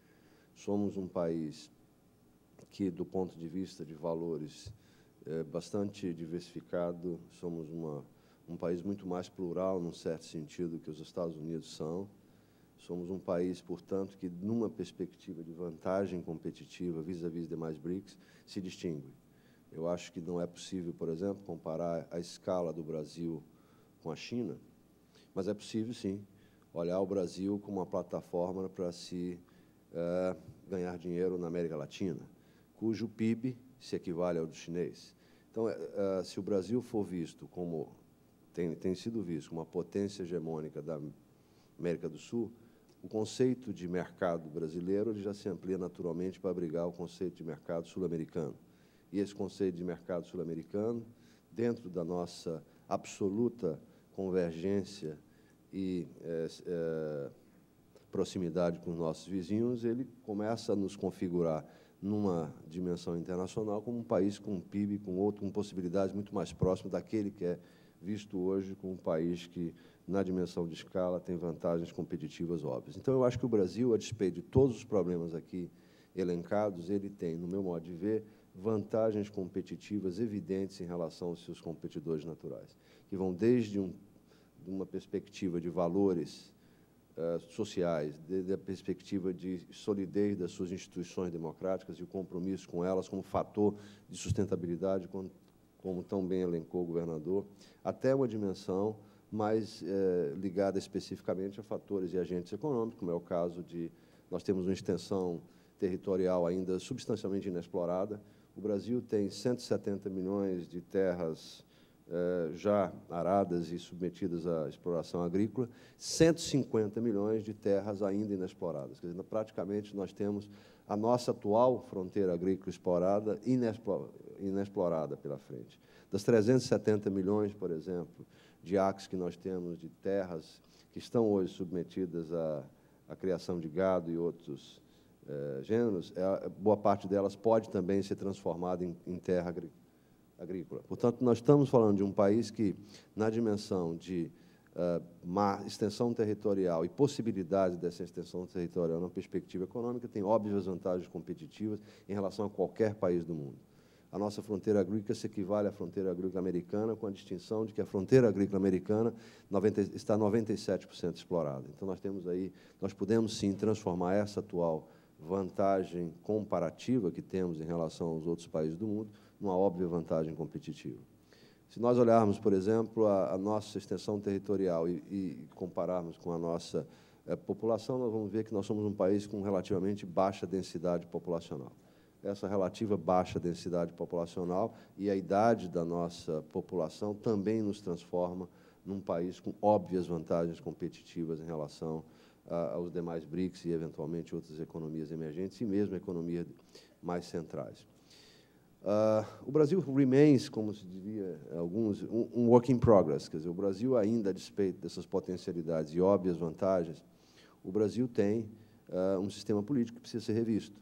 somos um país que, do ponto de vista de valores, é bastante diversificado, somos um país muito mais plural, num certo sentido, que os Estados Unidos são. Somos um país, portanto, que, numa perspectiva de vantagem competitiva vis-à-vis demais BRICS, se distingue. Eu acho que não é possível, por exemplo, comparar a escala do Brasil com a China, mas é possível, sim, olhar o Brasil como uma plataforma para se ganhar dinheiro na América Latina, cujo PIB se equivale ao do chinês. Então, se o Brasil for visto como tem sido visto como uma potência hegemônica da América do Sul, o conceito de mercado brasileiro ele já se amplia naturalmente para abrigar o conceito de mercado sul-americano. E esse conceito de mercado sul-americano, dentro da nossa absoluta convergência e proximidade com os nossos vizinhos, ele começa a nos configurar numa dimensão internacional como um país com um PIB, com possibilidades muito mais próximas daquele que é visto hoje como um país que, na dimensão de escala, tem vantagens competitivas óbvias. Então, eu acho que o Brasil, a despeito de todos os problemas aqui elencados, ele tem, no meu modo de ver, vantagens competitivas evidentes em relação aos seus competidores naturais, que vão desde uma perspectiva de valores sociais, desde a perspectiva de solidez das suas instituições democráticas e o compromisso com elas como fator de sustentabilidade, como tão bem elencou o governador, até uma dimensão mais ligada especificamente a fatores e agentes econômicos, como é o caso de nós temos uma extensão territorial ainda substancialmente inexplorada. O Brasil tem 170 milhões de terras já aradas e submetidas à exploração agrícola, 150 milhões de terras ainda inexploradas. Quer dizer, praticamente nós temos a nossa atual fronteira agrícola explorada, inexplorada pela frente. Das 370 milhões, por exemplo, de acres que nós temos de terras que estão hoje submetidas à criação de gado e outros gêneros, boa parte delas pode também ser transformada em terra agrícola. Portanto, nós estamos falando de um país que, na dimensão de extensão territorial e possibilidade dessa extensão territorial na perspectiva econômica, tem óbvias vantagens competitivas em relação a qualquer país do mundo. A nossa fronteira agrícola se equivale à fronteira agrícola americana, com a distinção de que a fronteira agrícola americana está 97% explorada. Então, nós podemos, sim, transformar essa atual vantagem comparativa que temos em relação aos outros países do mundo numa óbvia vantagem competitiva. Se nós olharmos, por exemplo, a nossa extensão territorial e compararmos com a nossa população, nós vamos ver que nós somos um país com relativamente baixa densidade populacional. Essa relativa baixa densidade populacional e a idade da nossa população também nos transforma num país com óbvias vantagens competitivas em relação aos demais BRICS e, eventualmente, outras economias emergentes e mesmo economias mais centrais. O Brasil remains, como se diria alguns, um work in progress. Quer dizer, o Brasil ainda, a despeito dessas potencialidades e óbvias vantagens, o Brasil tem um sistema político que precisa ser revisto.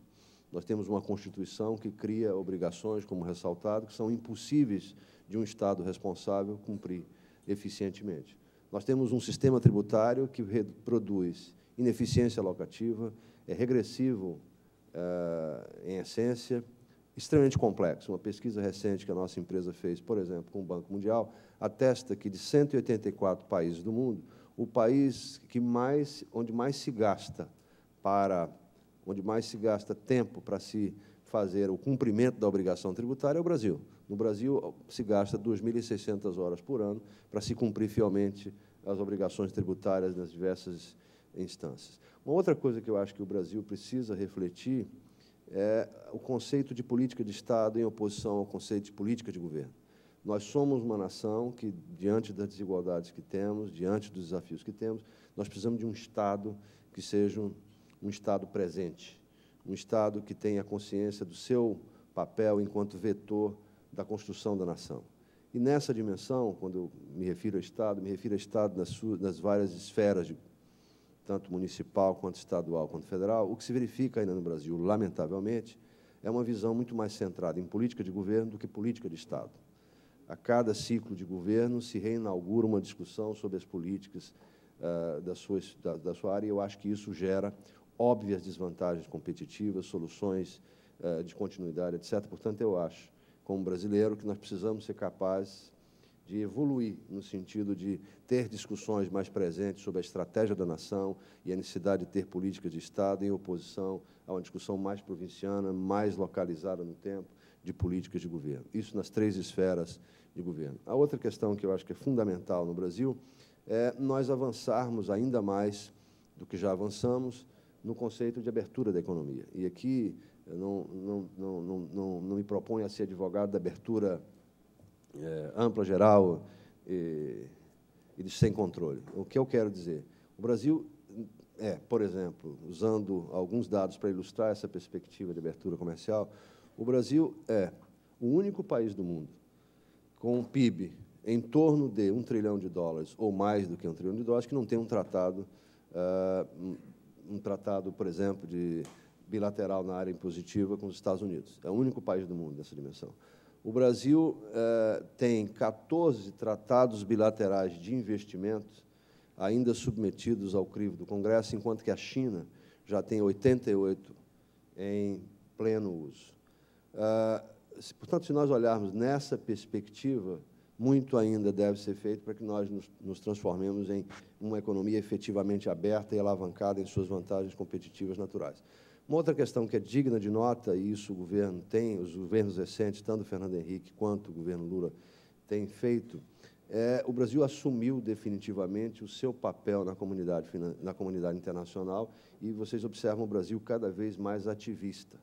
Nós temos uma Constituição que cria obrigações, como ressaltado, que são impossíveis de um Estado responsável cumprir eficientemente. Nós temos um sistema tributário que produz ineficiência alocativa, é regressivo em essência, extremamente complexo. Uma pesquisa recente que a nossa empresa fez, por exemplo, com o Banco Mundial, atesta que, de 184 países do mundo, o país onde mais se gasta tempo para se fazer o cumprimento da obrigação tributária é o Brasil. No Brasil, se gasta 2.600 horas por ano para se cumprir fielmente as obrigações tributárias nas diversas instâncias. Uma outra coisa que eu acho que o Brasil precisa refletir é o conceito de política de Estado em oposição ao conceito de política de governo. Nós somos uma nação que, diante das desigualdades que temos, diante dos desafios que temos, nós precisamos de um Estado que seja um Estado presente, um Estado que tenha consciência do seu papel enquanto vetor da construção da nação. E nessa dimensão, quando eu me refiro a Estado nas várias esferas, tanto municipal, quanto estadual, quanto federal, o que se verifica ainda no Brasil, lamentavelmente, é uma visão muito mais centrada em política de governo do que política de Estado. A cada ciclo de governo se reinaugura uma discussão sobre as políticas da sua área, e eu acho que isso gera óbvias desvantagens competitivas, soluções de continuidade, etc. Portanto, eu acho, como brasileiro, que nós precisamos ser capazes de evoluir no sentido de ter discussões mais presentes sobre a estratégia da nação e a necessidade de ter políticas de Estado em oposição a uma discussão mais provinciana, mais localizada no tempo, de políticas de governo. Isso nas 3 esferas de governo. A outra questão que eu acho que é fundamental no Brasil é nós avançarmos ainda mais do que já avançamos no conceito de abertura da economia. E aqui eu não me proponho a ser advogado da abertura ampla, geral e de sem controle. O que eu quero dizer? O Brasil por exemplo, usando alguns dados para ilustrar essa perspectiva de abertura comercial, o Brasil é o único país do mundo com um PIB em torno de $1 trilhão ou mais do que $1 trilhão que não tem um tratado, por exemplo, de bilateral na área impositiva com os Estados Unidos. É o único país do mundo nessa dimensão. O Brasil tem 14 tratados bilaterais de investimento ainda submetidos ao crivo do Congresso, enquanto que a China já tem 88 em pleno uso. Portanto, se nós olharmos nessa perspectiva, muito ainda deve ser feito para que nós nos transformemos em uma economia efetivamente aberta e alavancada em suas vantagens competitivas naturais. Uma outra questão que é digna de nota, e isso o governo tem, os governos recentes, tanto o Fernando Henrique quanto o governo Lula, têm feito, o Brasil assumiu definitivamente o seu papel na comunidade internacional, e vocês observam o Brasil cada vez mais ativista,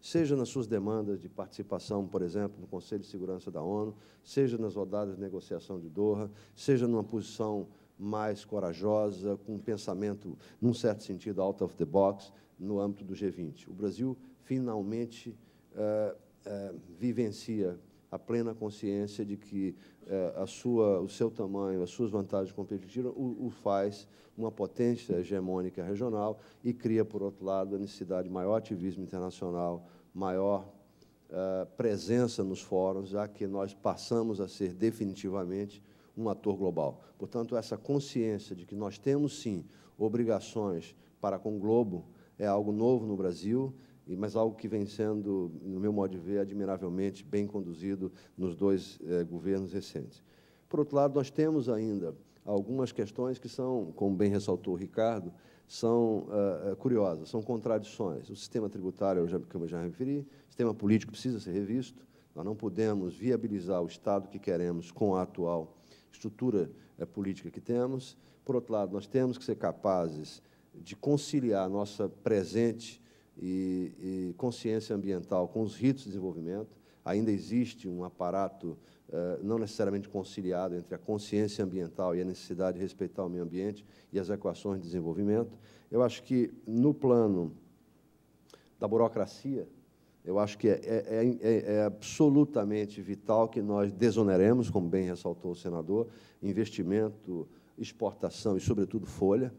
seja nas suas demandas de participação, por exemplo, no Conselho de Segurança da ONU, seja nas rodadas de negociação de Doha, seja numa posição mais corajosa, com um pensamento, num certo sentido, out of the box, no âmbito do G20. O Brasil, finalmente, vivencia a plena consciência de que o seu tamanho, as suas vantagens competitivas, o faz uma potência hegemônica regional e cria, por outro lado, a necessidade de maior ativismo internacional, maior presença nos fóruns, já que nós passamos a ser definitivamente um ator global. Portanto, essa consciência de que nós temos, sim, obrigações para com o globo é algo novo no Brasil, mas algo que vem sendo, no meu modo de ver, admiravelmente bem conduzido nos 2 governos recentes. Por outro lado, nós temos ainda algumas questões que são, como bem ressaltou o Ricardo, são curiosas, são contradições. O sistema tributário, como eu já referi, o sistema político precisa ser revisto, nós não podemos viabilizar o Estado que queremos com a atual estrutura política que temos. Por outro lado, nós temos que ser capazes de conciliar a nossa presente e consciência ambiental com os ritos de desenvolvimento. Ainda existe um aparato não necessariamente conciliado entre a consciência ambiental e a necessidade de respeitar o meio ambiente e as equações de desenvolvimento. Eu acho que, no plano da burocracia, eu acho que é absolutamente vital que nós desoneremos, como bem ressaltou o senador, investimento, exportação e, sobretudo, folha.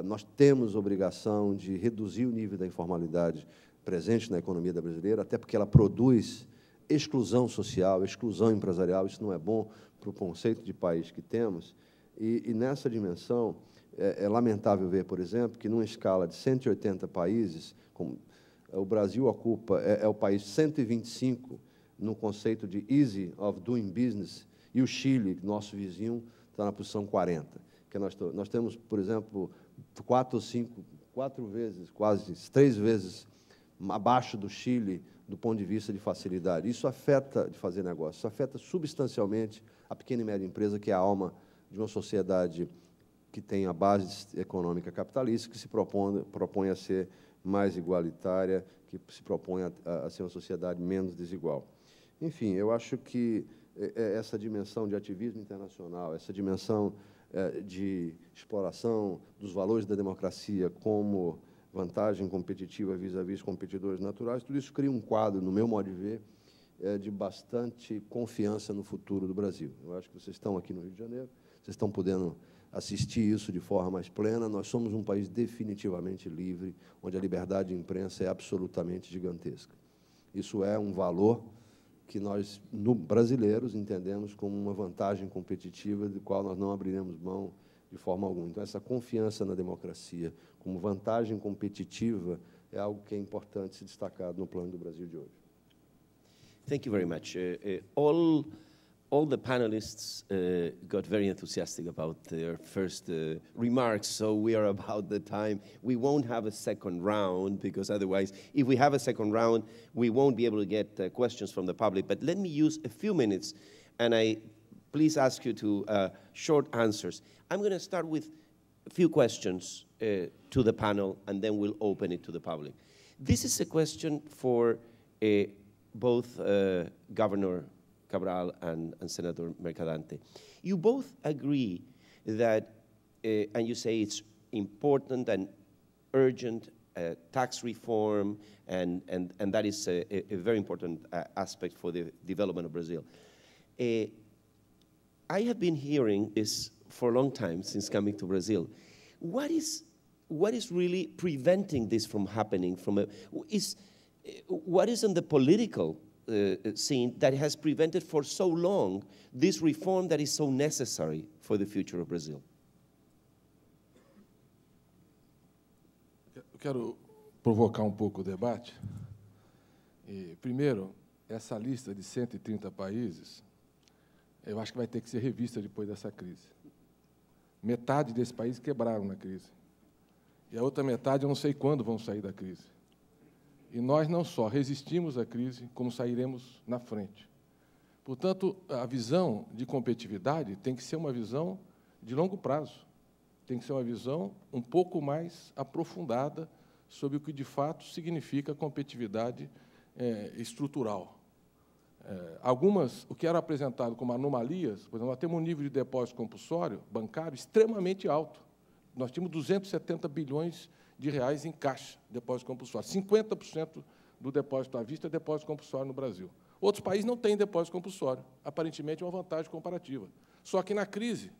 Nós temos obrigação de reduzir o nível da informalidade presente na economia brasileira, até porque ela produz exclusão social, exclusão empresarial. Isso não é bom para o conceito de país que temos. E nessa dimensão, é lamentável ver, por exemplo, que, numa escala de 180 países, como o Brasil ocupa, é o país 125 no conceito de easy of doing business, e o Chile, nosso vizinho, está na posição 40. Que nós temos, por exemplo, 4 ou 5, 4 vezes, quase 3 vezes abaixo do Chile, do ponto de vista de facilidade. Isso afeta, de fazer negócio, isso afeta substancialmente a pequena e média empresa, que é a alma de uma sociedade que tem a base econômica capitalista, que se propõe a ser mais igualitária, que se propõe a ser uma sociedade menos desigual. Enfim, eu acho que essa dimensão de ativismo internacional, essa dimensão de exploração dos valores da democracia como vantagem competitiva vis-à-vis competidores naturais, tudo isso cria um quadro, no meu modo de ver, de bastante confiança no futuro do Brasil. Eu acho que vocês estão aqui no Rio de Janeiro, vocês estão podendo assistir isso de forma mais plena. Nós somos um país definitivamente livre, onde a liberdade de imprensa é absolutamente gigantesca. Isso é um valor que nós, brasileiros, entendemos como uma vantagem competitiva do qual nós não abriremos mão de forma alguma. Então, essa confiança na democracia como vantagem competitiva é algo que é importante se destacar no plano do Brasil de hoje. Thank you very much. All the panelists got very enthusiastic about their first remarks, so we are about the time. We won't have a second round, because otherwise, if we have a second round, we won't be able to get questions from the public. But let me use a few minutes, and I please ask you to short answers. I'm going to start with a few questions to the panel, and then we'll open it to the public. This is a question for both Governor Cabral and Senator Mercadante. You both agree that, and you say it's important and urgent tax reform, and that is a very important aspect for the development of Brazil. I have been hearing this for a long time since coming to Brazil. What is really preventing this from happening? What is in the political scene that has prevented for so long this reform that is so necessary for the future of Brazil? Eu quero provocar um pouco o debate. Primeiro, essa lista de 130 países, eu acho que vai ter que ser revista depois dessa crise. Metade desses países quebraram na crise. E a outra metade, eu não sei quando vão sair da crise. E nós não só resistimos à crise, como sairemos na frente. Portanto, a visão de competitividade tem que ser uma visão de longo prazo. Tem que ser uma visão um pouco mais aprofundada sobre o que, de fato, significa competitividade estrutural. O que era apresentado como anomalias, por exemplo, nós temos um nível de depósito compulsório bancário extremamente alto. Nós tínhamos 270 bilhões de reais em caixa, depósito compulsório. 50% do depósito à vista é depósito compulsório no Brasil. Outros países não têm depósito compulsório. Aparentemente, é uma vantagem comparativa. Só que, na crise,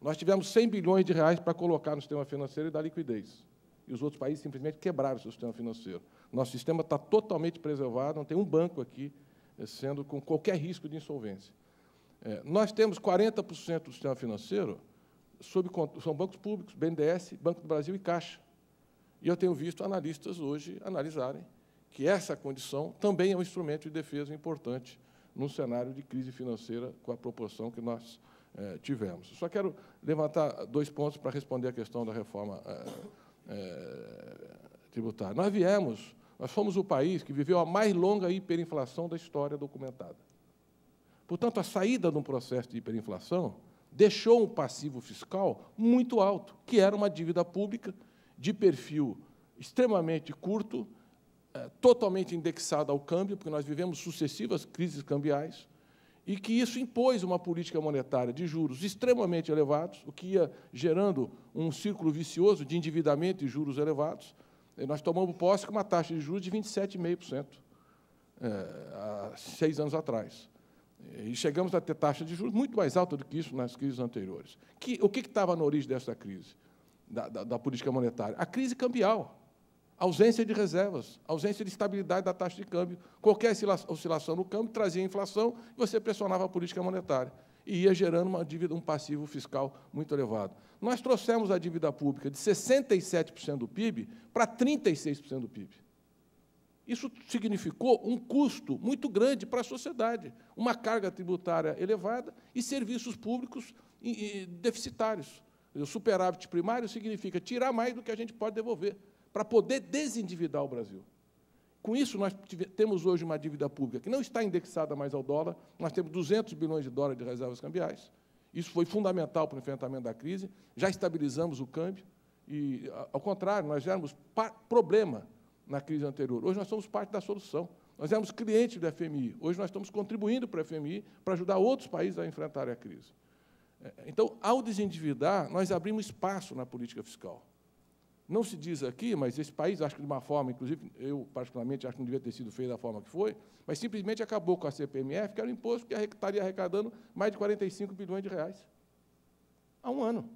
nós tivemos 100 bilhões de reais para colocar no sistema financeiro e dar liquidez. E os outros países simplesmente quebraram o seu sistema financeiro. Nosso sistema está totalmente preservado, não tem um banco aqui sendo com qualquer risco de insolvência. Nós temos 40% do sistema financeiro são bancos públicos, BNDES, Banco do Brasil e Caixa. E eu tenho visto analistas hoje analisarem que essa condição também é um instrumento de defesa importante num cenário de crise financeira com a proporção que nós tivemos. Só quero levantar 2 pontos para responder à questão da reforma tributária. Nós fomos o país que viveu a mais longa hiperinflação da história documentada. Portanto, a saída de um processo de hiperinflação deixou um passivo fiscal muito alto, que era uma dívida pública de perfil extremamente curto, totalmente indexada ao câmbio, porque nós vivemos sucessivas crises cambiais, e que isso impôs uma política monetária de juros extremamente elevados, o que ia gerando um círculo vicioso de endividamento e juros elevados. E nós tomamos posse com uma taxa de juros de 27,5%, há 6 anos atrás. E chegamos a ter taxa de juros muito mais alta do que isso nas crises anteriores. O que estava na origem dessa crise, da política monetária? A crise cambial, ausência de reservas, ausência de estabilidade da taxa de câmbio. Qualquer oscilação no câmbio trazia inflação e você pressionava a política monetária. E ia gerando uma dívida, um passivo fiscal muito elevado. Nós trouxemos a dívida pública de 67% do PIB para 36% do PIB. Isso significou um custo muito grande para a sociedade, uma carga tributária elevada e serviços públicos deficitários. O superávit primário significa tirar mais do que a gente pode devolver, para poder desendividar o Brasil. Com isso, nós temos hoje uma dívida pública que não está indexada mais ao dólar, nós temos 200 bilhões de dólares de reservas cambiais. Isso foi fundamental para o enfrentamento da crise, já estabilizamos o câmbio, e, ao contrário, nós éramos problema na crise anterior. Hoje nós somos parte da solução. Nós éramos clientes do FMI. Hoje nós estamos contribuindo para o FMI para ajudar outros países a enfrentarem a crise. Então, ao desendividar, nós abrimos espaço na política fiscal. Não se diz aqui, mas esse país, acho que de uma forma, inclusive, eu, particularmente, acho que não devia ter sido feito da forma que foi, mas simplesmente acabou com a CPMF, que era um imposto que estaria arrecadando mais de 45 bilhões de reais. Há um ano.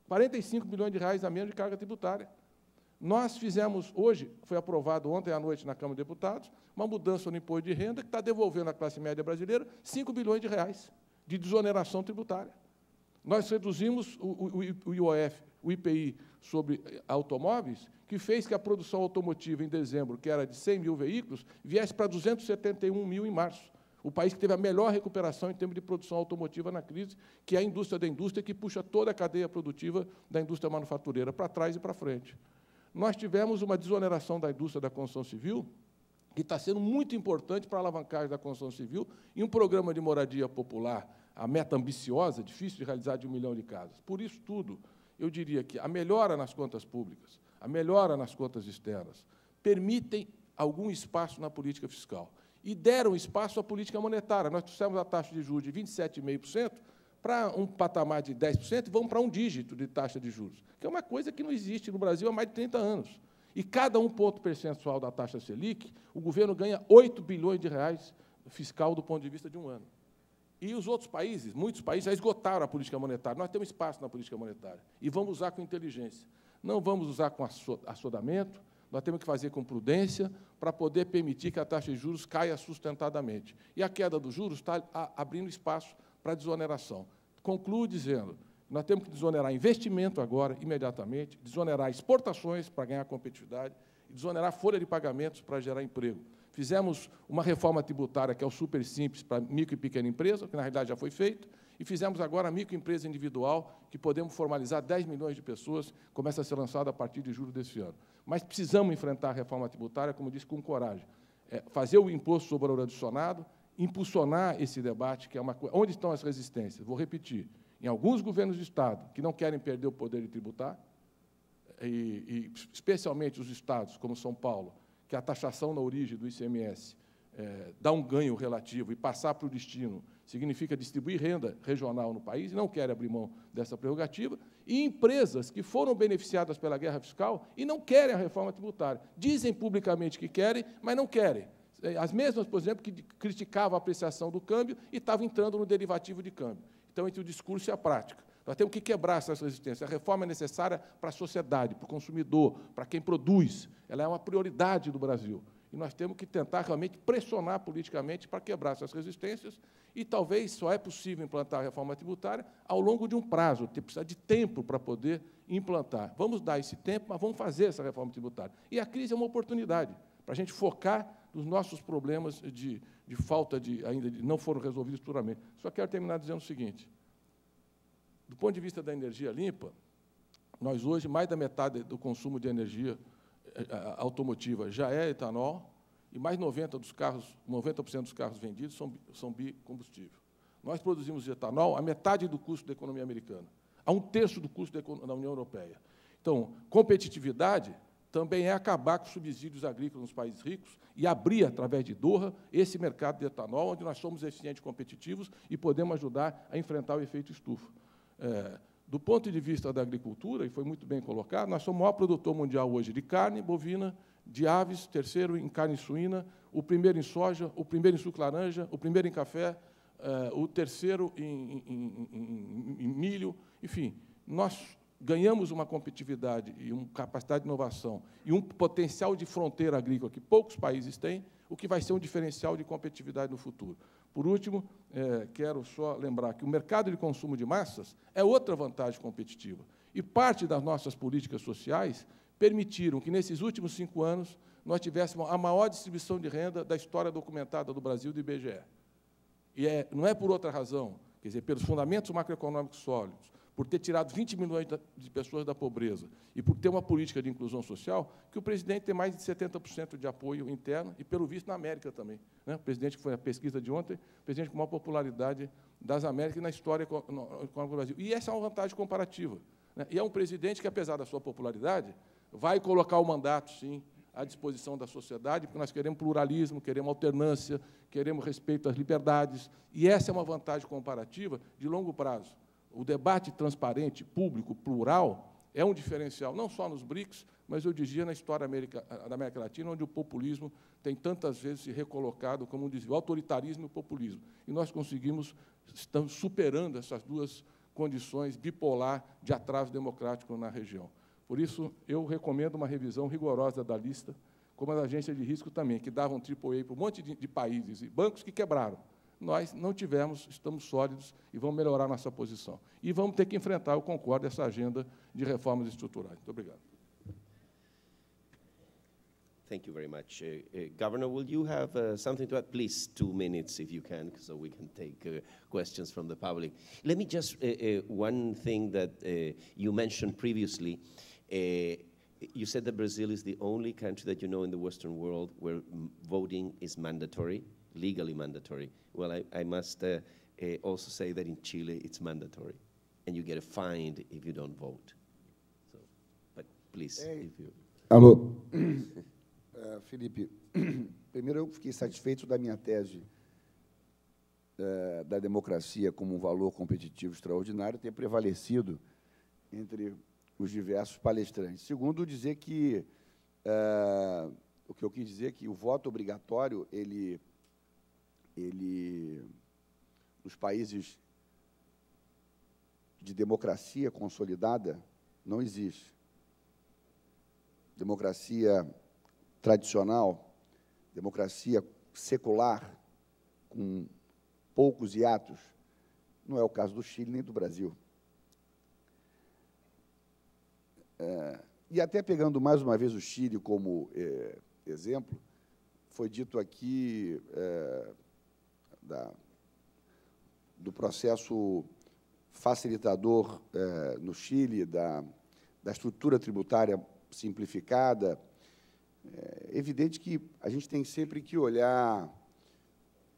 45 bilhões de reais a menos de carga tributária. Nós fizemos, hoje, foi aprovado ontem à noite na Câmara de Deputados, uma mudança no imposto de renda que está devolvendo à classe média brasileira 5 bilhões de reais de desoneração tributária. Nós reduzimos o IOF, o IPI, sobre automóveis, que fez que a produção automotiva, em dezembro, que era de 100 mil veículos, viesse para 271 mil em março. O país que teve a melhor recuperação em termos de produção automotiva na crise, que é a indústria da indústria, que puxa toda a cadeia produtiva da indústria manufatureira para trás e para frente. Nós tivemos uma desoneração da indústria da construção civil, que está sendo muito importante para a alavancagem da construção civil, e um programa de moradia popular, a meta ambiciosa, difícil de realizar, de 1 milhão de casas. Por isso tudo, eu diria que a melhora nas contas públicas, a melhora nas contas externas, permitem algum espaço na política fiscal. E deram espaço à política monetária. Nós trouxemos a taxa de juros de 27,5% para um patamar de 10% e vamos para um dígito de taxa de juros, que é uma coisa que não existe no Brasil há mais de 30 anos. E cada 1 ponto percentual da taxa Selic, o governo ganha 8 bilhões de reais fiscal do ponto de vista de um ano. E os outros países, muitos países, já esgotaram a política monetária. Nós temos espaço na política monetária. E vamos usar com inteligência. Não vamos usar com assodamento, nós temos que fazer com prudência para poder permitir que a taxa de juros caia sustentadamente. E a queda dos juros está abrindo espaço para desoneração. Concluo dizendo, nós temos que desonerar investimento agora, imediatamente, desonerar exportações para ganhar competitividade e desonerar folha de pagamentos para gerar emprego. Fizemos uma reforma tributária, que é o super simples, para micro e pequena empresa, que, na realidade, já foi feita, e fizemos agora a microempresa individual, que podemos formalizar 10 milhões de pessoas, começa a ser lançada a partir de julho desse ano. Mas precisamos enfrentar a reforma tributária, como disse, com coragem. Fazer o imposto sobre o valor adicionado, impulsionar esse debate, que é uma coisa... Onde estão as resistências? Vou repetir. Em alguns governos de Estado, que não querem perder o poder de tributar, e especialmente os estados, como São Paulo, que a taxação na origem do ICMS dá um ganho relativo e passar para o destino significa distribuir renda regional no país, e não querem abrir mão dessa prerrogativa, e empresas que foram beneficiadas pela guerra fiscal e não querem a reforma tributária. Dizem publicamente que querem, mas não querem. As mesmas, por exemplo, que criticavam a apreciação do câmbio e estavam entrando no derivativo de câmbio. Então, entre o discurso e a prática. Nós temos que quebrar essas resistências. A reforma é necessária para a sociedade, para o consumidor, para quem produz. Ela é uma prioridade do Brasil. E nós temos que tentar realmente pressionar politicamente para quebrar essas resistências, e talvez só é possível implantar a reforma tributária ao longo de um prazo, precisa de tempo para poder implantar. Vamos dar esse tempo, mas vamos fazer essa reforma tributária. E a crise é uma oportunidade para a gente focar nos nossos problemas de falta ainda não foram resolvidos futuramente. Só quero terminar dizendo o seguinte: do ponto de vista da energia limpa, nós hoje, mais da metade do consumo de energia automotiva já é etanol, e mais 90% dos carros vendidos são bicombustível. Nós produzimos etanol a metade do custo da economia americana, a 1/3 do custo da União Europeia. Então, competitividade também é acabar com subsídios agrícolas nos países ricos e abrir, através de Doha, esse mercado de etanol, onde nós somos eficientes e competitivos e podemos ajudar a enfrentar o efeito estufa. Do ponto de vista da agricultura, e foi muito bem colocado, nós somos o maior produtor mundial hoje de carne bovina, de aves, terceiro em carne suína, o primeiro em soja, o primeiro em suco laranja, o primeiro em café, o terceiro em milho. Enfim, nós ganhamos uma competitividade e uma capacidade de inovação e um potencial de fronteira agrícola que poucos países têm, o que vai ser um diferencial de competitividade no futuro. Por último, quero só lembrar que o mercado de consumo de massas é outra vantagem competitiva. E parte das nossas políticas sociais permitiram que, nesses últimos 5 anos, nós tivéssemos a maior distribuição de renda da história documentada do Brasil, do IBGE. E não é por outra razão, quer dizer, pelos fundamentos macroeconômicos sólidos, por ter tirado 20 milhões de pessoas da pobreza e por ter uma política de inclusão social, que o presidente tem mais de 70% de apoio interno, e, pelo visto, na América também. Né? O presidente, que foi a pesquisa de ontem, o presidente com maior popularidade das Américas e na história econômica do Brasil. E essa é uma vantagem comparativa. Né? E é um presidente que, apesar da sua popularidade, vai colocar o mandato, sim, à disposição da sociedade, porque nós queremos pluralismo, queremos alternância, queremos respeito às liberdades, e essa é uma vantagem comparativa de longo prazo. O debate transparente, público, plural, é um diferencial, não só nos BRICS, mas, eu diria, na história da América Latina, onde o populismo tem tantas vezes se recolocado como um desvio, o autoritarismo e o populismo. E nós estamos superando essas duas condições bipolar de atraso democrático na região. Por isso, eu recomendo uma revisão rigorosa da lista, como a agência de risco também, que davam AAA para um monte de países e bancos que quebraram. Nós não tivemos, estamos sólidos e vamos melhorar nossa posição. E vamos ter que enfrentar, eu concordo, essa agenda de reformas estruturais. Muito obrigado. Thank you very much. Governor, will you have something to add? Please, 2 minutes if you can, so we can take questions from the public. Let me just, one thing that you mentioned previously, you said that Brazil is the only country that you know in the Western world where voting is mandatory, legally mandatory. Well, I must also say that in Chile it's mandatory, and you get a fine if you don't vote. So, but please, if you... Alô. Felipe, primeiro eu fiquei satisfeito da minha tese da democracia como um valor competitivo extraordinário ter prevalecido entre os diversos palestrantes. Segundo, dizer que o que eu quis dizer é que o voto obrigatório, ele nos países de democracia consolidada, não existe. Democracia tradicional, democracia secular, com poucos hiatos, não é o caso do Chile nem do Brasil. E até pegando mais uma vez o Chile como exemplo, foi dito aqui do processo facilitador no Chile, da estrutura tributária simplificada. É evidente que a gente tem sempre que olhar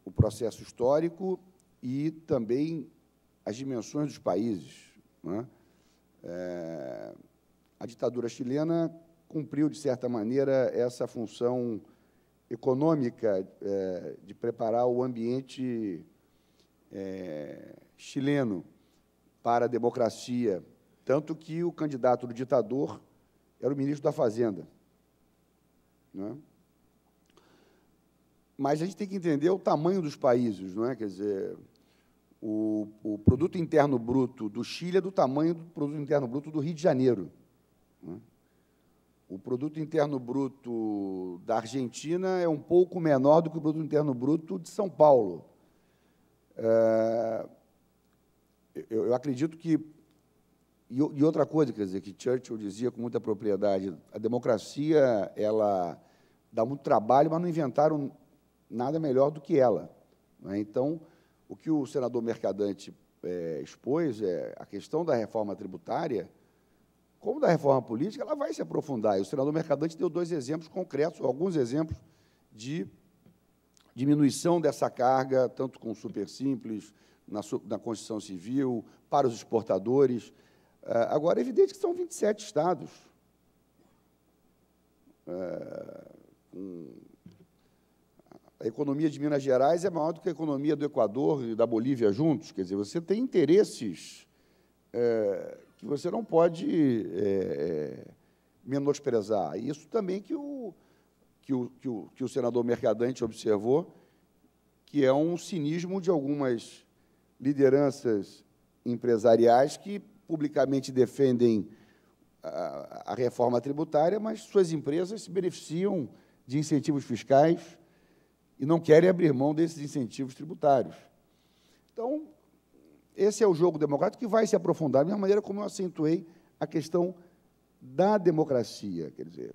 o processo histórico e também as dimensões dos países, né? A ditadura chilena cumpriu, de certa maneira, essa função econômica de preparar o ambiente chileno para a democracia, tanto que o candidato do ditador era o ministro da Fazenda. Né? Mas a gente tem que entender o tamanho dos países, não é? Quer dizer, o produto interno bruto do Chile é do tamanho do produto interno bruto do Rio de Janeiro. Né? O produto interno bruto da Argentina é um pouco menor do que o produto interno bruto de São Paulo. Eu acredito que... E outra coisa, quer dizer, que Churchill dizia com muita propriedade, a democracia, ela dá muito trabalho, mas não inventaram nada melhor do que ela. Né? Então, o que o senador Mercadante expôs é a questão da reforma tributária, como da reforma política, ela vai se aprofundar. E o senador Mercadante deu 2 exemplos concretos, alguns exemplos de diminuição dessa carga, tanto com o supersimples, na Constituição Civil, para os exportadores. Agora, é evidente que são 27 estados. A economia de Minas Gerais é maior do que a economia do Equador e da Bolívia juntos. Quer dizer, você tem interesses que você não pode menosprezar. E isso também que o senador Mercadante observou, que é um cinismo de algumas lideranças empresariais que publicamente defendem a reforma tributária, mas suas empresas se beneficiam de incentivos fiscais e não querem abrir mão desses incentivos tributários. Então, esse é o jogo democrático que vai se aprofundar, da mesma maneira como eu acentuei a questão da democracia. Quer dizer,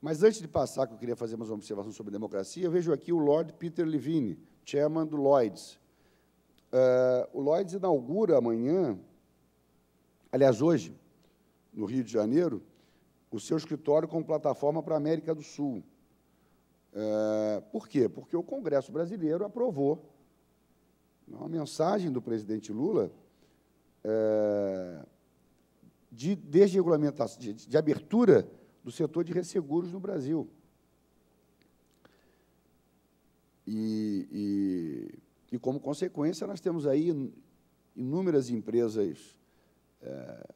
mas, antes de passar, que eu queria fazer mais uma observação sobre democracia, eu vejo aqui o Lord Peter Levine, chairman do Lloyds. O Lloyds inaugura amanhã, aliás, hoje, no Rio de Janeiro, o seu escritório como plataforma para a América do Sul. Por quê? Porque o Congresso brasileiro aprovou uma mensagem do presidente Lula de desregulamentação, de abertura do setor de resseguros no Brasil. E, como consequência, nós temos aí inúmeras empresas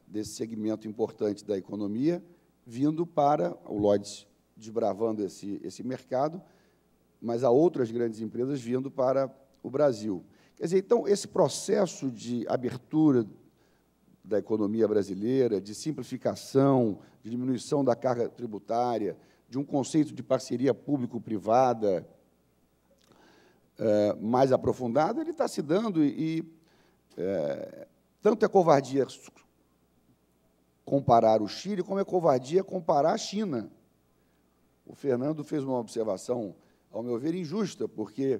desse segmento importante da economia vindo para o Lloyds, desbravando esse mercado, mas há outras grandes empresas vindo para o Brasil. Quer dizer, então, esse processo de abertura da economia brasileira, de simplificação, de diminuição da carga tributária, de um conceito de parceria público-privada mais aprofundado, ele está se dando, e tanto é covardia comparar o Chile, como é covardia comparar a China. O Fernando fez uma observação, ao meu ver, injusta, porque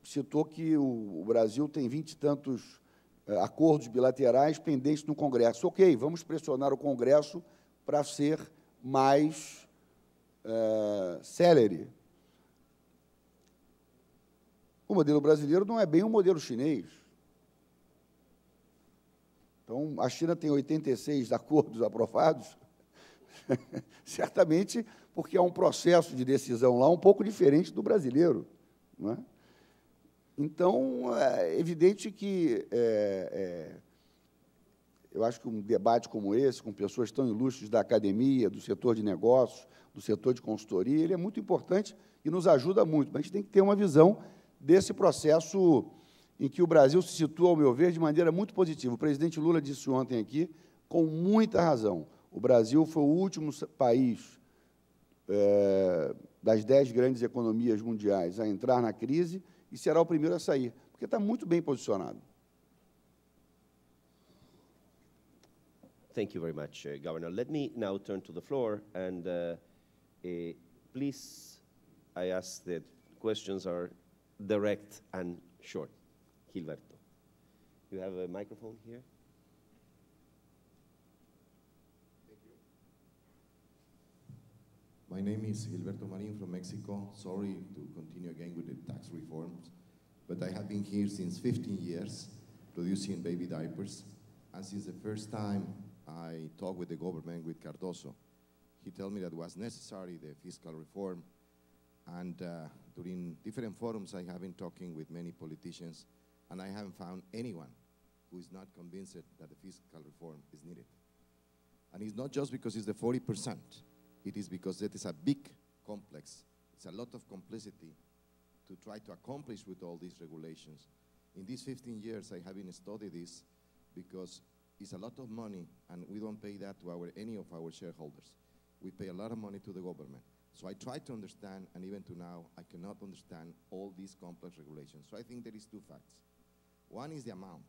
citou que o Brasil tem 20 e tantos acordos bilaterais pendentes no Congresso. Ok, vamos pressionar o Congresso para ser mais célere. O modelo brasileiro não é bem o modelo chinês. Então, a China tem 86 acordos aprovados, certamente porque há um processo de decisão lá um pouco diferente do brasileiro, não é? Então, é evidente que eu acho que um debate como esse, com pessoas tão ilustres da academia, do setor de negócios, do setor de consultoria, ele é muito importante e nos ajuda muito. Mas a gente tem que ter uma visão desse processo em que o Brasil se situa, ao meu ver, de maneira muito positiva. O presidente Lula disse ontem aqui, com muita razão, o Brasil foi o último país das 10 grandes economias mundiais a entrar na crise e será o primeiro a sair, porque está muito bem posicionado. Thank you very much, Governor. Let me now turn to the floor, and please, I ask that questions are direct and short. Gilberto, you have a microphone here? My name is Gilberto Marin from Mexico. Sorry to continue again with the tax reforms, but I have been here since 15 years producing baby diapers. And since the first time I talked with the government, with Cardoso, he told me that was necessary, the fiscal reform. And during different forums, I have been talking with many politicians, and I haven't found anyone who is not convinced that the fiscal reform is needed. And it's not just because it's the 40%. It is because it is a big complex. It's a lot of complexity to try to accomplish with all these regulations. In these 15 years, I have been studying this because it's a lot of money, and we don't pay that to any of our shareholders. We pay a lot of money to the government. So I try to understand, and even to now, I cannot understand all these complex regulations. So I think there is two facts. One is the amount,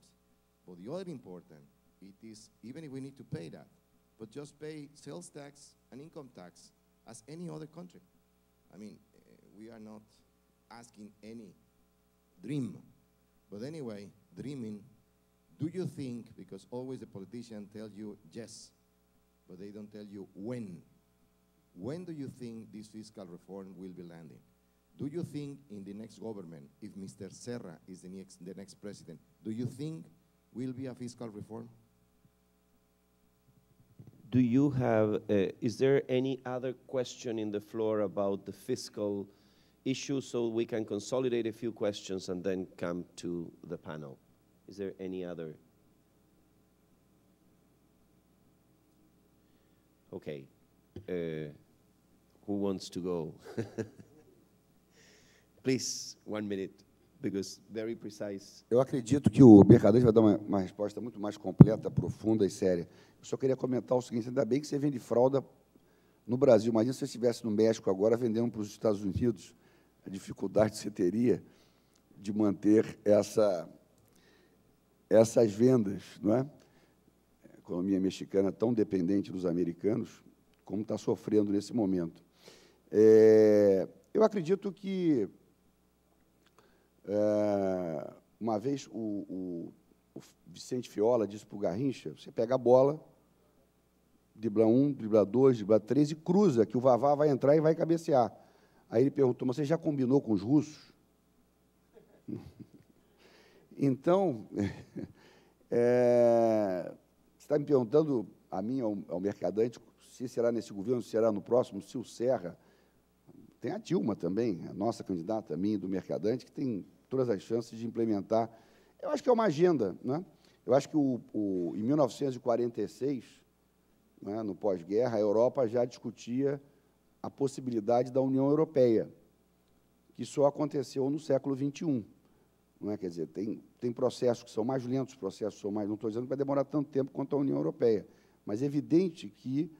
but the other important, it is, even if we need to pay that, but just pay sales tax and income tax as any other country. I mean, we are not asking any dream. But anyway, dreaming, do you think, because always the politicians tell you yes, but they don't tell you when. When do you think this fiscal reform will be landing? Do you think in the next government, if Mr. Serra is the next president, do you think will be a fiscal reform? Do you have, is there any other question in the floor about the fiscal issue, so we can consolidate a few questions and then come to the panel? Is there any other? Okay. Who wants to go? Please, 1 minute, because very precise. Eu acredito que o Mercadante vai dar uma resposta muito mais completa, profunda e séria. Eu só queria comentar o seguinte: ainda bem que você vende fralda no Brasil. Imagina se você estivesse no México agora vendendo para os Estados Unidos, a dificuldade que você teria de manter essas vendas, não é? A economia mexicana tão dependente dos americanos, como está sofrendo nesse momento. Eu acredito que, uma vez, o Vicente Fiola disse para o Garrincha: você pega a bola, dribla 1, dribla 2, dribla 3 e cruza, que o Vavá vai entrar e vai cabecear. Aí ele perguntou: mas você já combinou com os russos? Então, você está me perguntando, a mim, ao Mercadante, se será nesse governo, se será no próximo, se o Serra, Tem a Dilma também, a nossa candidata, a minha, do Mercadante, que tem todas as chances de implementar. Eu acho que é uma agenda, né? Eu acho que em 1946, né, no pós-guerra, a Europa já discutia a possibilidade da União Europeia, que só aconteceu no século XXI. Não é? Quer dizer, tem processos que são mais lentos, processos são mais... Não estou dizendo que vai demorar tanto tempo quanto a União Europeia, mas é evidente que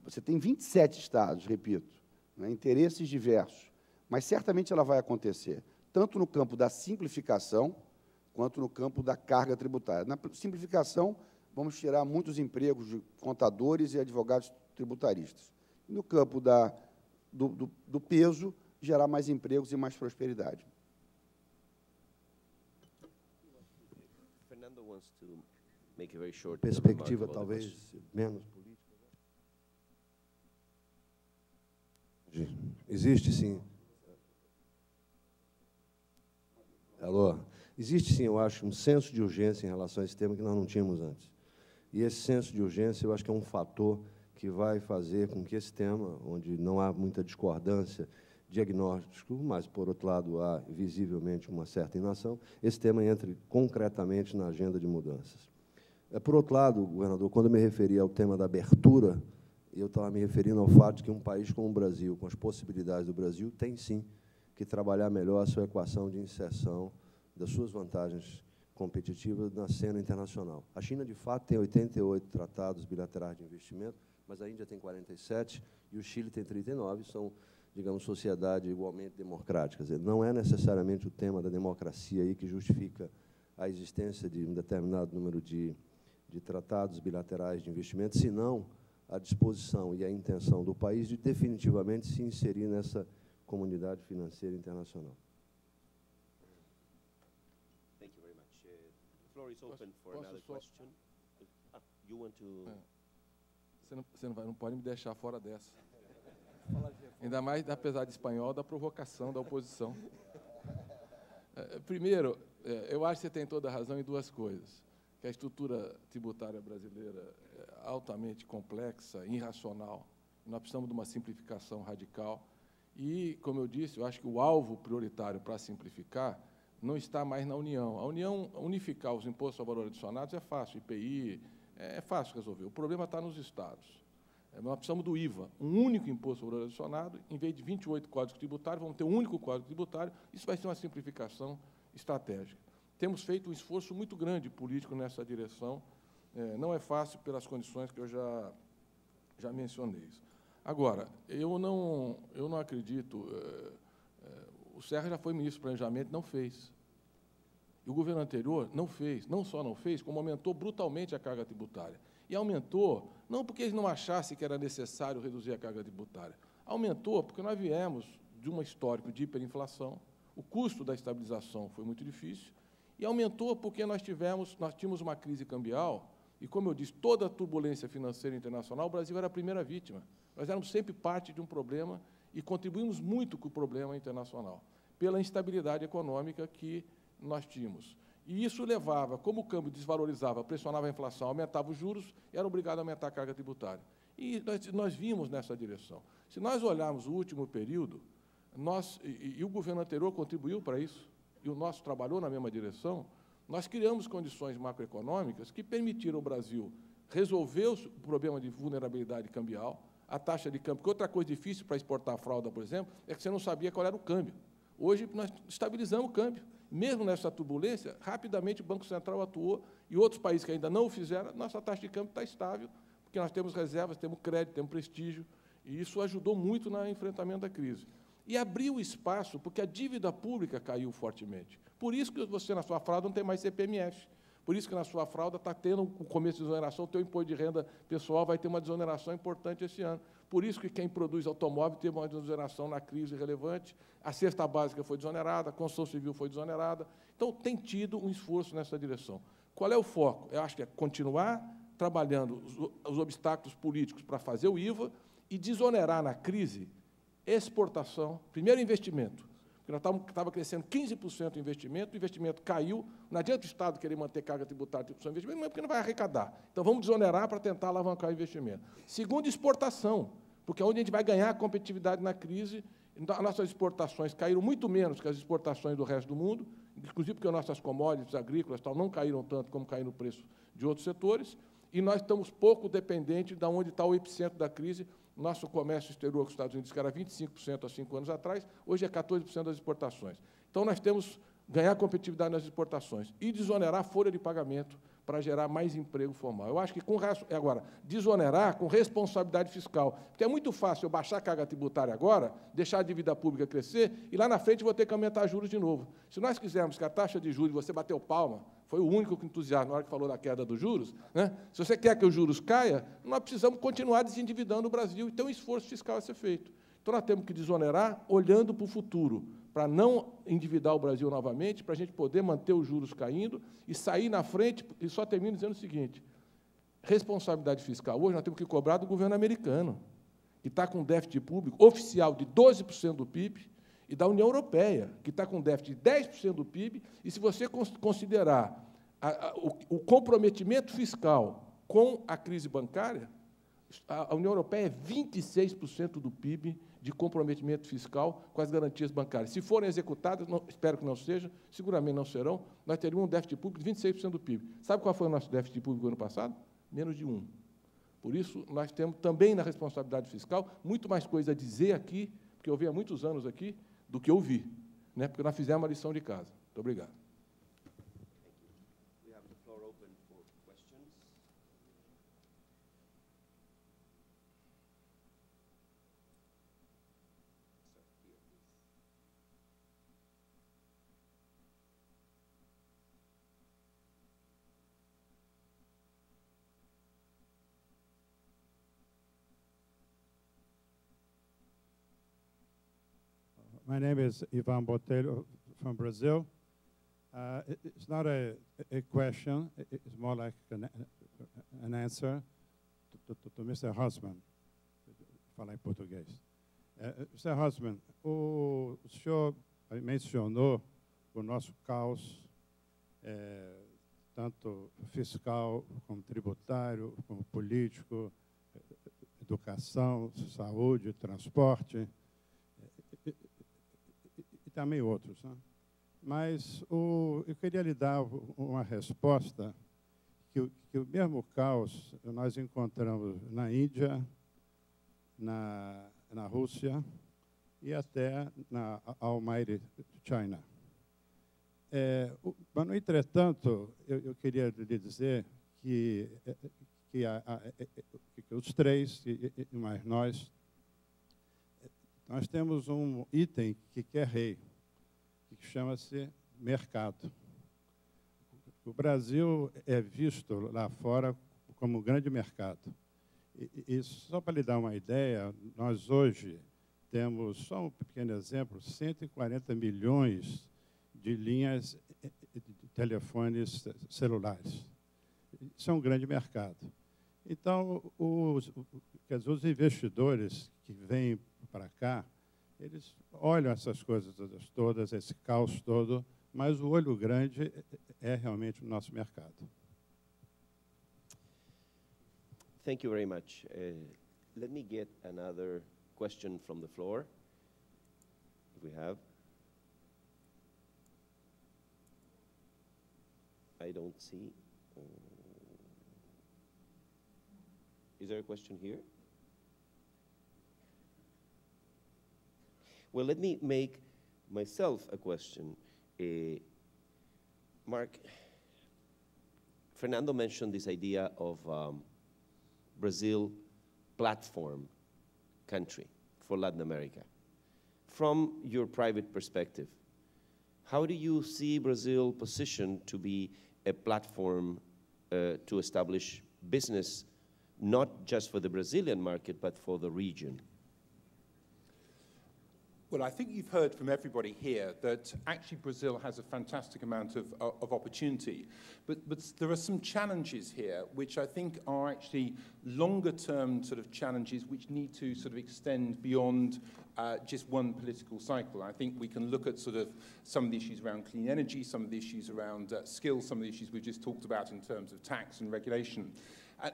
você tem 27 estados, repito, né, interesses diversos, mas certamente ela vai acontecer, tanto no campo da simplificação, quanto no campo da carga tributária. Na simplificação, vamos tirar muitos empregos de contadores e advogados tributaristas. E no campo do peso, gerar mais empregos e mais prosperidade. Fernando wants to make a very short Perspectiva remark about the talvez question. menos política. Existe sim. Alô? Existe sim, eu acho, um senso de urgência em relação a esse tema que nós não tínhamos antes. E esse senso de urgência, eu acho que é um fator que vai fazer com que esse tema, onde não há muita discordância, diagnóstico, mas, por outro lado, há visivelmente uma certa inação, esse tema entre concretamente na agenda de mudanças. Por outro lado, governador, quando eu me referi ao tema da abertura, eu estava me referindo ao fato de que um país como o Brasil, com as possibilidades do Brasil, tem, sim, que trabalhar melhor a sua equação de inserção das suas vantagens competitivas na cena internacional. A China, de fato, tem 88 tratados bilaterais de investimento, mas a Índia tem 47 e o Chile tem 39, são, digamos, sociedades igualmente democráticas. Não é necessariamente o tema da democracia aí que justifica a existência de um determinado número de tratados bilaterais de investimento, senão a disposição e a intenção do país de definitivamente se inserir nessa comunidade financeira internacional. Thank you very much. The floor is open for another question. You want to... Você não pode me deixar fora dessa. Ainda mais, apesar de espanhol, da provocação da oposição. Primeiro, eu acho que você tem toda a razão em duas coisas. Que a estrutura tributária brasileira é altamente complexa, irracional. Nós precisamos de uma simplificação radical. E, como eu disse, eu acho que o alvo prioritário para simplificar não está mais na União. A União, unificar os impostos ao valor adicionados é fácil, IPI, é fácil resolver. O problema está nos estados. Nós precisamos do IVA, um único imposto ao valor adicionado, em vez de 28 códigos tributários, vamos ter um único código tributário. Isso vai ser uma simplificação estratégica. Temos feito um esforço muito grande político nessa direção. Não é fácil pelas condições que eu já mencionei. Agora, eu não acredito... o Serra já foi ministro do Planejamento, não fez. E o governo anterior não fez. Não só não fez, como aumentou brutalmente a carga tributária. E aumentou, não porque eles não achassem que era necessário reduzir a carga tributária. Aumentou porque nós viemos de um histórico de hiperinflação, o custo da estabilização foi muito difícil, e aumentou porque nós tínhamos uma crise cambial, e, como eu disse, toda a turbulência financeira internacional, o Brasil era a primeira vítima. Nós éramos sempre parte de um problema e contribuímos muito com o problema internacional, pela instabilidade econômica que nós tínhamos. E isso levava, como o câmbio desvalorizava, pressionava a inflação, aumentava os juros, era obrigado a aumentar a carga tributária. E nós vimos nessa direção. Se nós olharmos o último período, e o governo anterior contribuiu para isso, e o nosso trabalhou na mesma direção, nós criamos condições macroeconômicas que permitiram ao Brasil resolver o problema de vulnerabilidade cambial, a taxa de câmbio, porque outra coisa difícil para exportar fralda, por exemplo, é que você não sabia qual era o câmbio. Hoje, nós estabilizamos o câmbio. Mesmo nessa turbulência, rapidamente o Banco Central atuou, e outros países que ainda não o fizeram, nossa taxa de câmbio está estável, porque nós temos reservas, temos crédito, temos prestígio, e isso ajudou muito no enfrentamento da crise. E abriu espaço, porque a dívida pública caiu fortemente. Por isso que você, na sua fralda, não tem mais CPMF. Por isso que, na sua fralda, está tendo o começo de desoneração, o teu imposto de renda pessoal vai ter uma desoneração importante esse ano. Por isso que quem produz automóvel teve uma desoneração na crise relevante, a cesta básica foi desonerada, a construção civil foi desonerada. Então, tem tido um esforço nessa direção. Qual é o foco? Eu acho que é continuar trabalhando os obstáculos políticos para fazer o IVA e desonerar na crise exportação, primeiro investimento, porque nós estava crescendo 15% o investimento caiu, não adianta o Estado querer manter carga tributária de investimento, porque não vai arrecadar. Então, vamos desonerar para tentar alavancar o investimento. Segundo, exportação, porque é onde a gente vai ganhar competitividade na crise. Então, as nossas exportações caíram muito menos que as exportações do resto do mundo, inclusive porque as nossas commodities agrícolas tal, não caíram tanto como caíram no preço de outros setores, e nós estamos pouco dependentes de onde está o epicentro da crise. Nosso comércio exterior com os Estados Unidos, que era 25% há 5 anos atrás, hoje é 14% das exportações. Então, nós temos que ganhar competitividade nas exportações e desonerar a folha de pagamento para gerar mais emprego formal. Eu acho que, agora, desonerar com responsabilidade fiscal, porque é muito fácil eu baixar a carga tributária agora, deixar a dívida pública crescer, e lá na frente vou ter que aumentar juros de novo. Se nós quisermos que a taxa de juros, você bateu palma, foi o único que entusiasmou na hora que falou da queda dos juros, né? Se você quer que os juros caia, nós precisamos continuar desendividando o Brasil, e tem um esforço fiscal a ser feito. Então, nós temos que desonerar olhando para o futuro, para não endividar o Brasil novamente, para a gente poder manter os juros caindo e sair na frente. E só termino dizendo o seguinte: responsabilidade fiscal. Hoje nós temos que cobrar do governo americano, que está com déficit público oficial de 12% do PIB, e da União Europeia, que está com déficit de 10% do PIB, e se você considerar o comprometimento fiscal com a crise bancária, a União Europeia é 26% do PIB de comprometimento fiscal com as garantias bancárias. Se forem executadas, espero que não sejam, seguramente não serão, nós teríamos um déficit público de 26% do PIB. Sabe qual foi o nosso déficit público no ano passado? Menos de 1%. Por isso, nós temos também na responsabilidade fiscal muito mais coisa a dizer aqui, porque eu venho há muitos anos aqui, do que ouvir, né? Porque nós fizemos a lição de casa. Muito obrigado. We have the floor open for questions. My name is Ivan Botelho from Brazil. It's not a question, it's more like an answer to Mr. Husband, falar em português. Mr. Husband, o senhor mencionou o nosso caos, tanto fiscal como tributário, como político, educação, saúde, transporte, e também outros, né? Mas eu queria lhe dar uma resposta que o mesmo caos nós encontramos na Índia, na Rússia e até na Almighty China. Mas, no entretanto, eu queria lhe dizer que os três, e mais nós temos um item que é rei, que chama-se mercado. O Brasil é visto lá fora como um grande mercado. E só para lhe dar uma ideia, nós hoje temos, só um pequeno exemplo, 140 milhões de linhas de telefones celulares. Isso é um grande mercado. Então, os investidores que vêm para cá, eles olham essas coisas todas, esse caos todo, mas o olho grande é realmente o nosso mercado. Thank you very much. Let me get another question from the floor, if we have. I don't see. Is there a question here? Well, let me make myself a question. Mark, Fernando mentioned this idea of Brazil platform country for Latin America. From your private perspective, how do you see Brazil positioned to be a platform to establish business, not just for the Brazilian market, but for the region? Well, I think you've heard from everybody here that actually Brazil has a fantastic amount of opportunity, but there are some challenges here which I think are actually longer-term sort of challenges which need to sort of extend beyond just one political cycle. I think we can look at sort of some of the issues around clean energy, some of the issues around skills, some of the issues we've just talked about in terms of tax and regulation.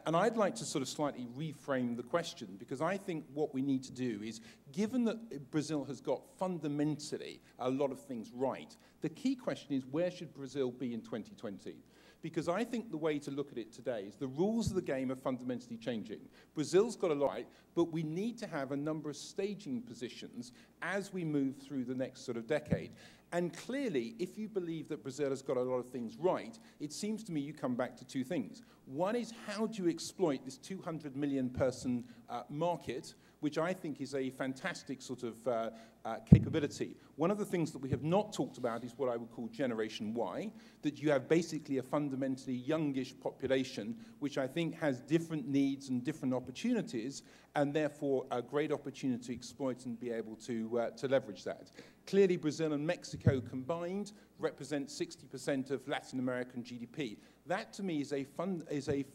And I'd like to sort of slightly reframe the question, because I think what we need to do is, given that Brazil has got fundamentally a lot of things right, the key question is, where should Brazil be in 2020? Because I think the way to look at it today is the rules of the game are fundamentally changing. Brazil's got a lot right, but we need to have a number of staging positions as we move through the next sort of decade. And clearly, if you believe that Brazil has got a lot of things right, it seems to me you come back to two things. One is, how do you exploit this 200 million person market, which I think is a fantastic sort of capability. One of the things that we have not talked about is what I would call Generation Y, that you have basically a fundamentally youngish population, which I think has different needs and different opportunities, and therefore a great opportunity to exploit and be able to leverage that. Clearly, Brazil and Mexico combined represent 60% of Latin American GDP. That, to me, is a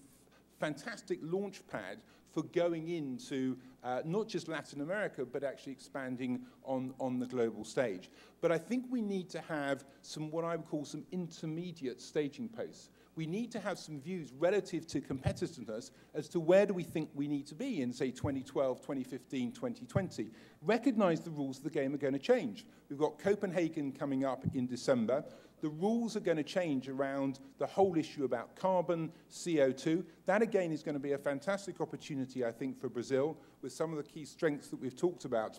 fantastic launch pad for going into not just Latin America, but actually expanding on the global stage. But I think we need to have some, what I would call some intermediate staging posts. We need to have some views relative to competitiveness as to where do we think we need to be in, say, 2012, 2015, 2020. Recognize the rules of the game are going to change. We've got Copenhagen coming up in December. The rules are going to change around the whole issue about carbon, CO2. That, again, is going to be a fantastic opportunity, I think, for Brazil, with some of the key strengths that we've talked about,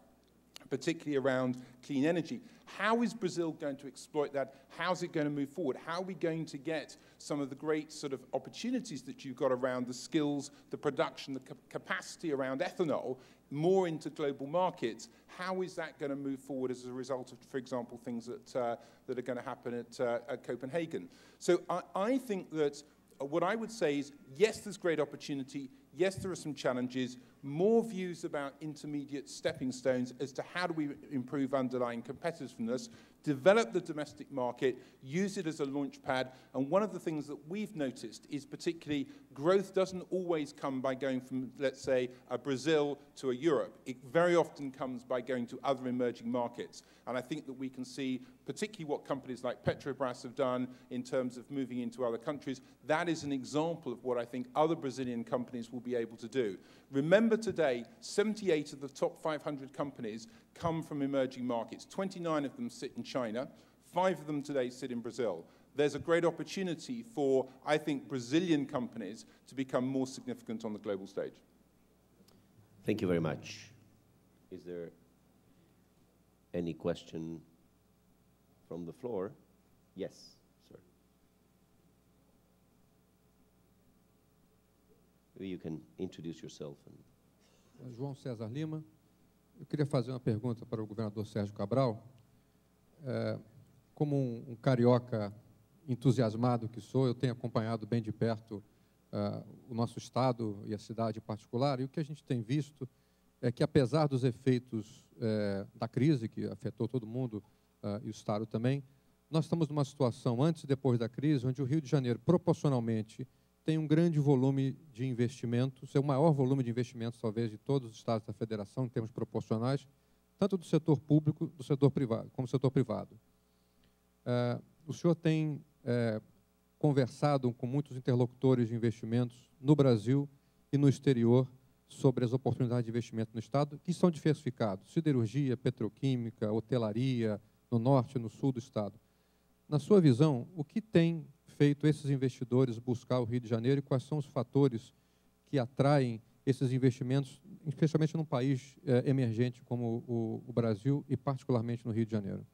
particularly around clean energy. How is Brazil going to exploit that? How's it going to move forward? How are we going to get some of the great sort of opportunities that you've got around the skills, the production, the capacity around ethanol more into global markets? How is that going to move forward as a result of, for example, things that are going to happen at Copenhagen? So I think that what I would say is, yes, there's great opportunity. Yes, there are some challenges. More views about intermediate stepping stones as to how do we improve underlying competitiveness, develop the domestic market, use it as a launch pad. And one of the things that we've noticed is particularly growth doesn't always come by going from, let's say, a Brazil to a Europe. It very often comes by going to other emerging markets. And I think that we can see particularly what companies like Petrobras have done in terms of moving into other countries. That is an example of what I think other Brazilian companies will be able to do. Remember today, 78 of the top 500 companies come from emerging markets. 29 of them sit in China. 5 of them today sit in Brazil. There's a great opportunity for, I think, Brazilian companies to become more significant on the global stage. Thank you very much. Is there any question from the floor? Yes, sir. You can introduce yourself. João César Lima. Eu queria fazer uma pergunta para o governador Sérgio Cabral. Como um carioca entusiasmado que sou, eu tenho acompanhado bem de perto o nosso estado e a cidade em particular, e o que a gente tem visto é que, apesar dos efeitos da crise, que afetou todo mundo, e o estado também, nós estamos numa situação, antes e depois da crise, onde o Rio de Janeiro, proporcionalmente, tem um grande volume de investimentos, é o maior volume de investimentos, talvez, de todos os estados da federação, em termos proporcionais, tanto do setor público do setor privado, como do setor privado. O senhor tem conversado com muitos interlocutores de investimentos no Brasil e no exterior sobre as oportunidades de investimento no estado, que são diversificados: siderurgia, petroquímica, hotelaria, no norte e no sul do estado. Na sua visão, o que tem feito esses investidores buscar o Rio de Janeiro e quais são os fatores que atraem esses investimentos, especialmente num país emergente como o Brasil e particularmente no Rio de Janeiro?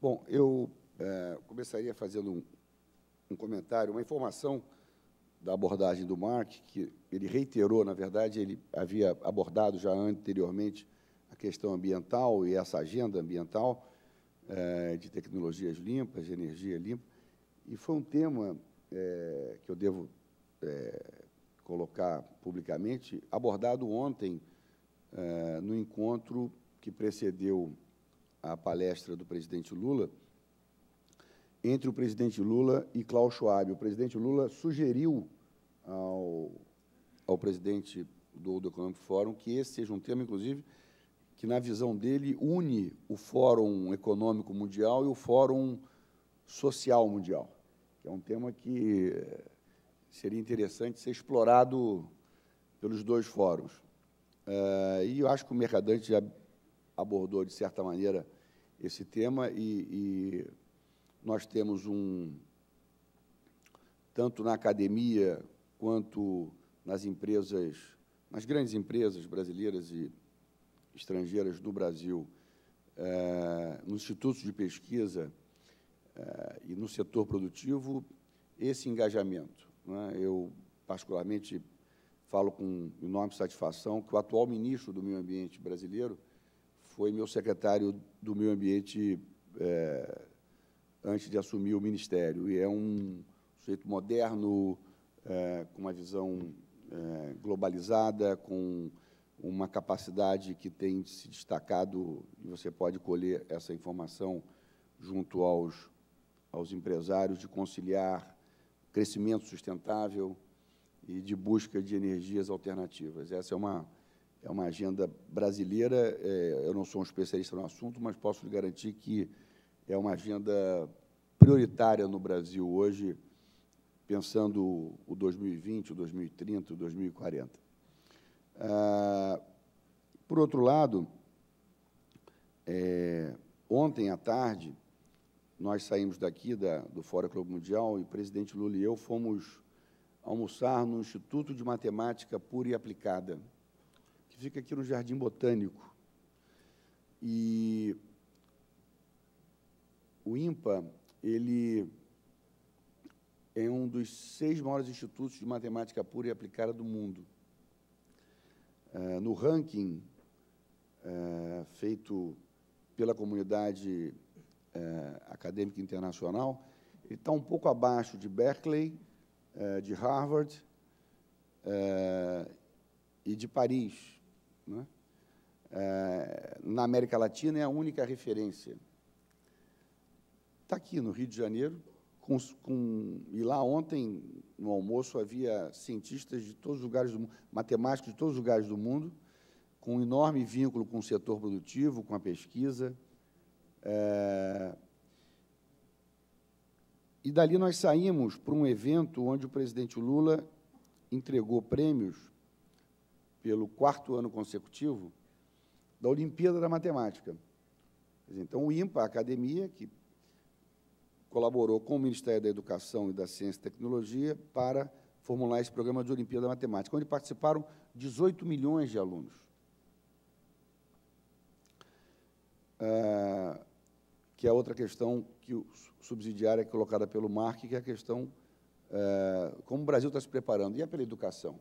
Bom, eu começaria fazendo um comentário, uma informação da abordagem do Mark, que ele reiterou, na verdade, ele havia abordado já anteriormente a questão ambiental e essa agenda ambiental de tecnologias limpas, de energia limpa, e foi um tema que eu devo colocar publicamente, abordado ontem no encontro que precedeu a palestra do presidente Lula, entre o presidente Lula e Klaus Schwab. O presidente Lula sugeriu ao presidente do World Economic Forum que esse seja um tema, inclusive, que, na visão dele, une o Fórum Econômico Mundial e o Fórum Social Mundial, que é um tema que seria interessante ser explorado pelos dois fóruns. E eu acho que o Mercadante já abordou, de certa maneira, esse tema, e nós temos tanto na academia quanto nas empresas, nas grandes empresas brasileiras e estrangeiras do Brasil, nos institutos de pesquisa e no setor produtivo, esse engajamento, né? Eu, particularmente, falo com enorme satisfação que o atual ministro do Meio Ambiente brasileiro foi meu secretário do Meio Ambiente antes de assumir o ministério, e é um sujeito moderno, com uma visão globalizada, com uma capacidade que tem se destacado, e você pode colher essa informação junto aos empresários, de conciliar crescimento sustentável e de busca de energias alternativas. Essa é uma agenda brasileira. Eu não sou um especialista no assunto, mas posso lhe garantir que é uma agenda prioritária no Brasil hoje, pensando o 2020, o 2030, o 2040. Por outro lado, ontem à tarde, nós saímos daqui do Fórum Clube Mundial, e o presidente Lula e eu fomos almoçar no Instituto de Matemática Pura e Aplicada, que fica aqui no Jardim Botânico. E o INPA, ele é um dos 6 maiores institutos de matemática pura e aplicada do mundo. No ranking feito pela comunidade acadêmica internacional, ele está um pouco abaixo de Berkeley, de Harvard e de Paris, né? Na América Latina é a única referência. Está aqui no Rio de Janeiro, e lá ontem, no almoço, havia cientistas de todos os lugares do mundo, matemáticos de todos os lugares do mundo, com um enorme vínculo com o setor produtivo, com a pesquisa. E dali nós saímos para um evento onde o presidente Lula entregou prêmios pelo 4º ano consecutivo da Olimpíada da Matemática. Então, o INPA, a academia, que colaborou com o Ministério da Educação e da Ciência e Tecnologia para formular esse programa de Olimpíada da Matemática, onde participaram 18 milhões de alunos. Que é outra questão subsidiária colocada pelo Marc, que é a questão como o Brasil está se preparando, e é pela educação.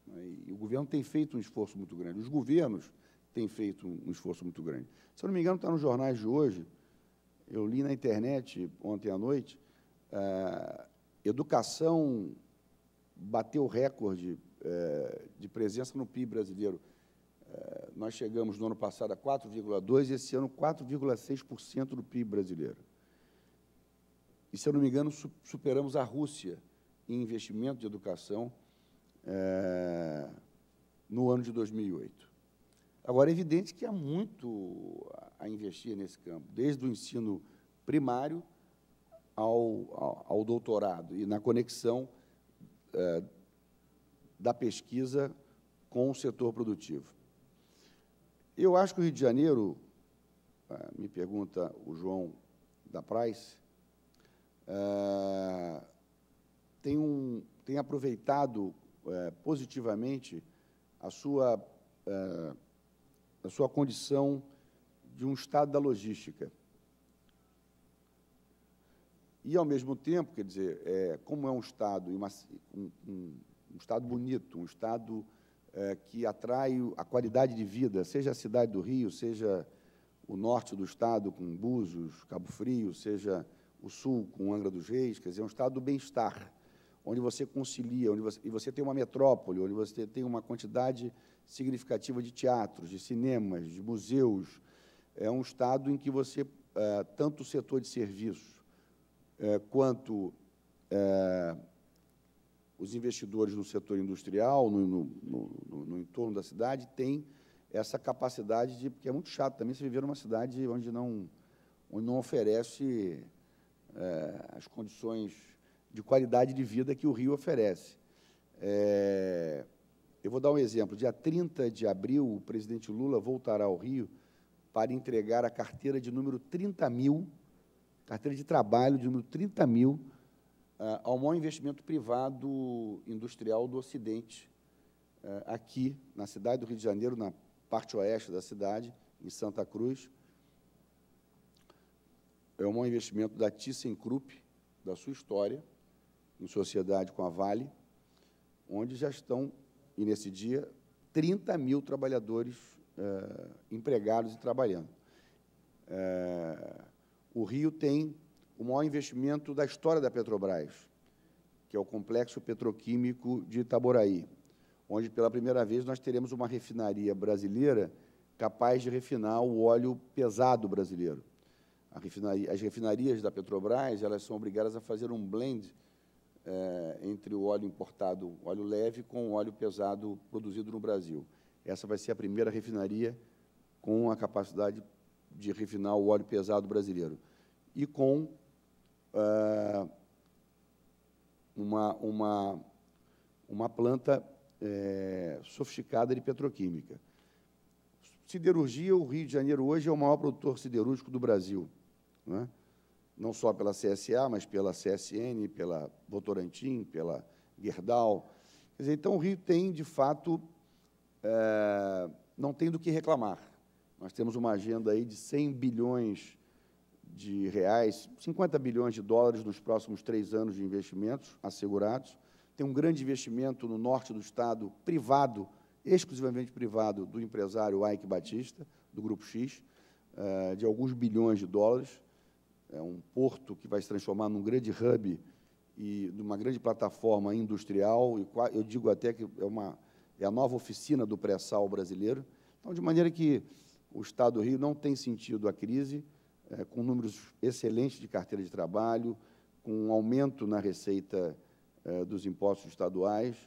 E o governo tem feito um esforço muito grande, os governos têm feito um esforço muito grande. Se eu não me engano, está nos jornais de hoje, eu li na internet ontem à noite, educação bateu recorde de presença no PIB brasileiro. Nós chegamos no ano passado a 4,2% e esse ano 4,6% do PIB brasileiro. E, se eu não me engano, superamos a Rússia em investimento de educação no ano de 2008. Agora, é evidente que há muito a investir nesse campo, desde o ensino primário ao doutorado, e na conexão da pesquisa com o setor produtivo. Eu acho que o Rio de Janeiro, me pergunta o João da Price, tem aproveitado positivamente a sua condição de um estado da logística. E, ao mesmo tempo, quer dizer, como é um estado, um estado bonito, um estado que atrai a qualidade de vida, seja a cidade do Rio, seja o norte do estado, com Búzios, Cabo Frio, seja o sul, com Angra dos Reis, quer dizer, é um estado do bem-estar, onde você concilia, e você tem uma metrópole, onde você tem uma quantidade significativa de teatros, de cinemas, de museus. É um estado em que você, tanto o setor de serviços quanto os investidores no setor industrial, no entorno da cidade, têm essa capacidade de... Porque é muito chato também você viver numa cidade onde não oferece as condições de qualidade de vida que o Rio oferece. Eu vou dar um exemplo. Dia 30 de abril, o presidente Lula voltará ao Rio para entregar a carteira de número 30.000, carteira de trabalho de número 30.000, ao maior investimento privado industrial do Ocidente, aqui na cidade do Rio de Janeiro, na parte oeste da cidade, em Santa Cruz. É o maior investimento da ThyssenKrupp, da sua história, em sociedade com a Vale, onde já estão, e nesse dia, 30.000 trabalhadores empregados e trabalhando. O Rio tem o maior investimento da história da Petrobras, que é o Complexo Petroquímico de Itaboraí, onde, pela primeira vez, nós teremos uma refinaria brasileira capaz de refinar o óleo pesado brasileiro. As refinarias da Petrobras, elas são obrigadas a fazer um blend entre o óleo importado, óleo leve, com o óleo pesado produzido no Brasil. Essa vai ser a primeira refinaria com a capacidade de refinar o óleo pesado brasileiro. E com uma planta sofisticada de petroquímica. Siderurgia, o Rio de Janeiro hoje é o maior produtor siderúrgico do Brasil, né? Não só pela CSA, mas pela CSN, pela Votorantim, pela Gerdau. Quer dizer, então, o Rio tem, de fato, não tem do que reclamar. Nós temos uma agenda aí de 100 bilhões de reais, 50 bilhões de dólares nos próximos 3 anos de investimentos assegurados. Tem um grande investimento no norte do estado, privado, exclusivamente privado, do empresário Ike Batista, do Grupo X, de alguns bilhões de dólares. É um porto que vai se transformar num grande hub e numa grande plataforma industrial, e eu digo até que é a nova oficina do pré-sal brasileiro. Então, de maneira que o Estado do Rio não tem sentido a crise, com números excelentes de carteira de trabalho, com um aumento na receita dos impostos estaduais,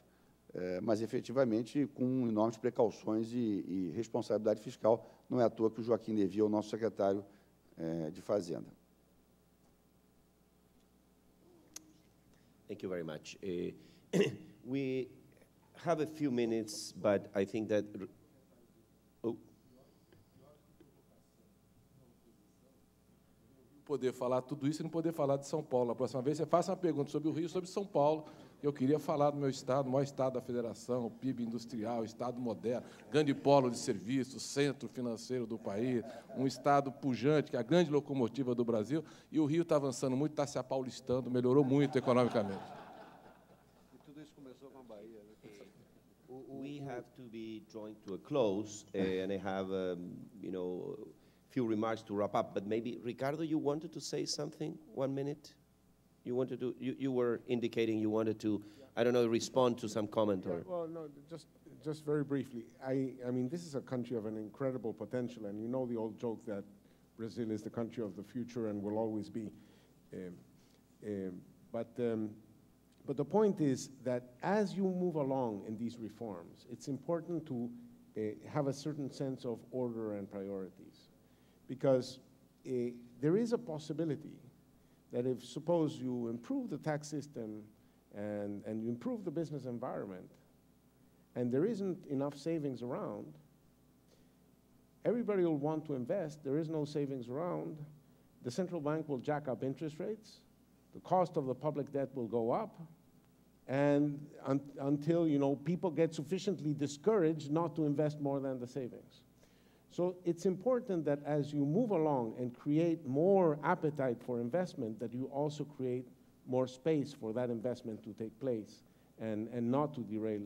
mas, efetivamente, com enormes precauções e responsabilidade fiscal. Não é à toa que o Joaquim Levy é o nosso secretário de Fazenda. Thank you very much. We have a few minutes, but I think that... Poder falar tudo isso e não poder falar de São Paulo. A próxima vez você faça uma pergunta sobre o Rio, sobre São Paulo. Eu queria falar do meu estado, o maior estado da federação, o PIB industrial, estado moderno, grande polo de serviços, centro financeiro do país, um estado pujante, que é a grande locomotiva do Brasil, e o Rio está avançando muito, está se apaulistando, melhorou muito economicamente. E tudo isso começou com a Bahia. We have to be drawing to a close, and I have, few remarks to wrap up, but maybe, Ricardo, you wanted to say something? 1 minute? You wanted to, you were indicating you wanted to, I don't know, respond to some comment or... Well, no, just very briefly. I mean, this is a country of an incredible potential, and you know the old joke that Brazil is the country of the future and will always be. But the point is that as you move along in these reforms, it's important to have a certain sense of order and priorities. Because there is a possibility that if, suppose, you improve the tax system and you improve the business environment, and there isn't enough savings around, everybody will want to invest. There is no savings around. The central bank will jack up interest rates. The cost of the public debt will go up, and until people get sufficiently discouraged not to invest more than the savings. So it's important that as you move along and create more appetite for investment, that you also create more space for that investment to take place and not to derail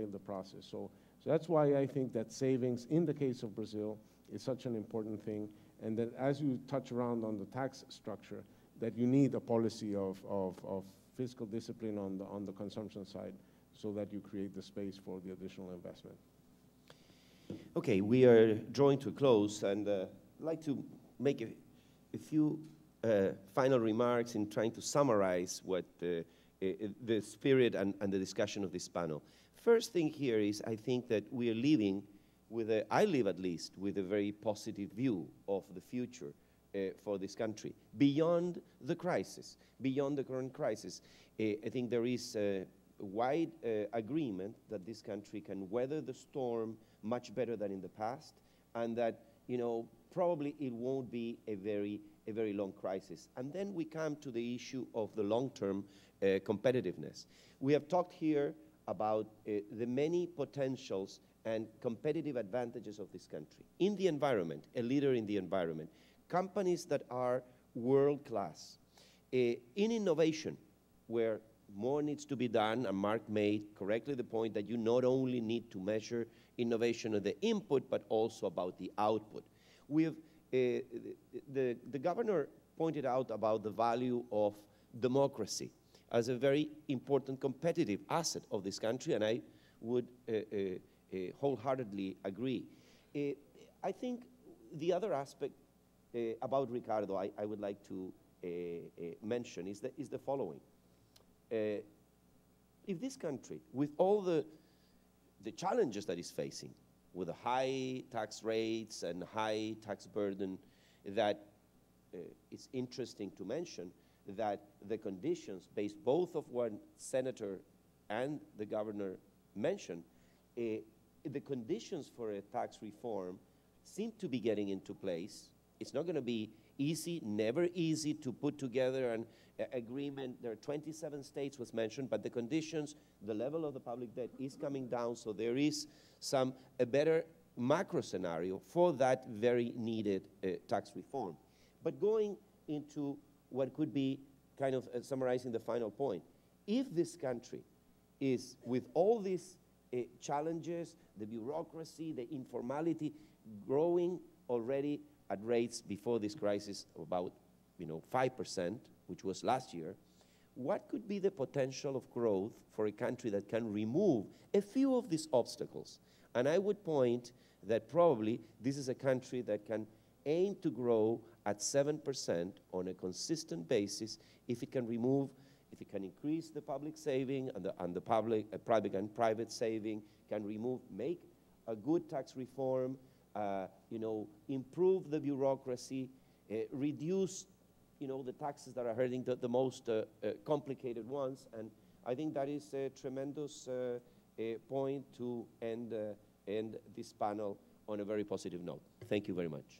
the process. So that's why I think that savings, in the case of Brazil, is such an important thing, and that as you touch around on the tax structure, that you need a policy of fiscal discipline on the consumption side so that you create the space for the additional investment. Okay, we are drawing to a close, and I'd like to make a few final remarks in trying to summarize what the spirit and the discussion of this panel. First thing here is I think that we are living with I live at least with a very positive view of the future for this country, beyond the crisis, beyond the current crisis. I think there is a wide agreement that this country can weather the storm much better than in the past, and that, you know, probably it won't be a very long crisis. And then we come to the issue of the long-term competitiveness. We have talked here about the many potentials and competitive advantages of this country. In the environment, a leader in the environment, companies that are world-class. In innovation, where more needs to be done, and Mark made correctly the point that you not only need to measure innovation of the input, but also about the output. We have, the governor pointed out about the value of democracy as a very important competitive asset of this country, and I would wholeheartedly agree. I think the other aspect about Ricardo I would like to mention is the following. If this country, with all the challenges that it's facing, with the high tax rates and high tax burden, that it's interesting to mention that the conditions, based both of what Senator and the governor mentioned, the conditions for a tax reform seem to be getting into place. It's not going to be easy, never easy to put together an agreement. There are 27 states was mentioned, but the conditions, the level of the public debt is coming down, so there is a better macro scenario for that very needed tax reform. But going into what could be kind of summarizing the final point, if this country is, with all these challenges, the bureaucracy, the informality, growing already at rates before this crisis of about 5%, which was last year, what could be the potential of growth for a country that can remove a few of these obstacles? And I would point that probably this is a country that can aim to grow at 7% on a consistent basis if it can remove, if it can increase the public saving and the public and private saving, can remove, make a good tax reform, improve the bureaucracy, reduce, the taxes that are hurting the most complicated ones. And I think that is a tremendous point to end this panel on a very positive note. Thank you very much.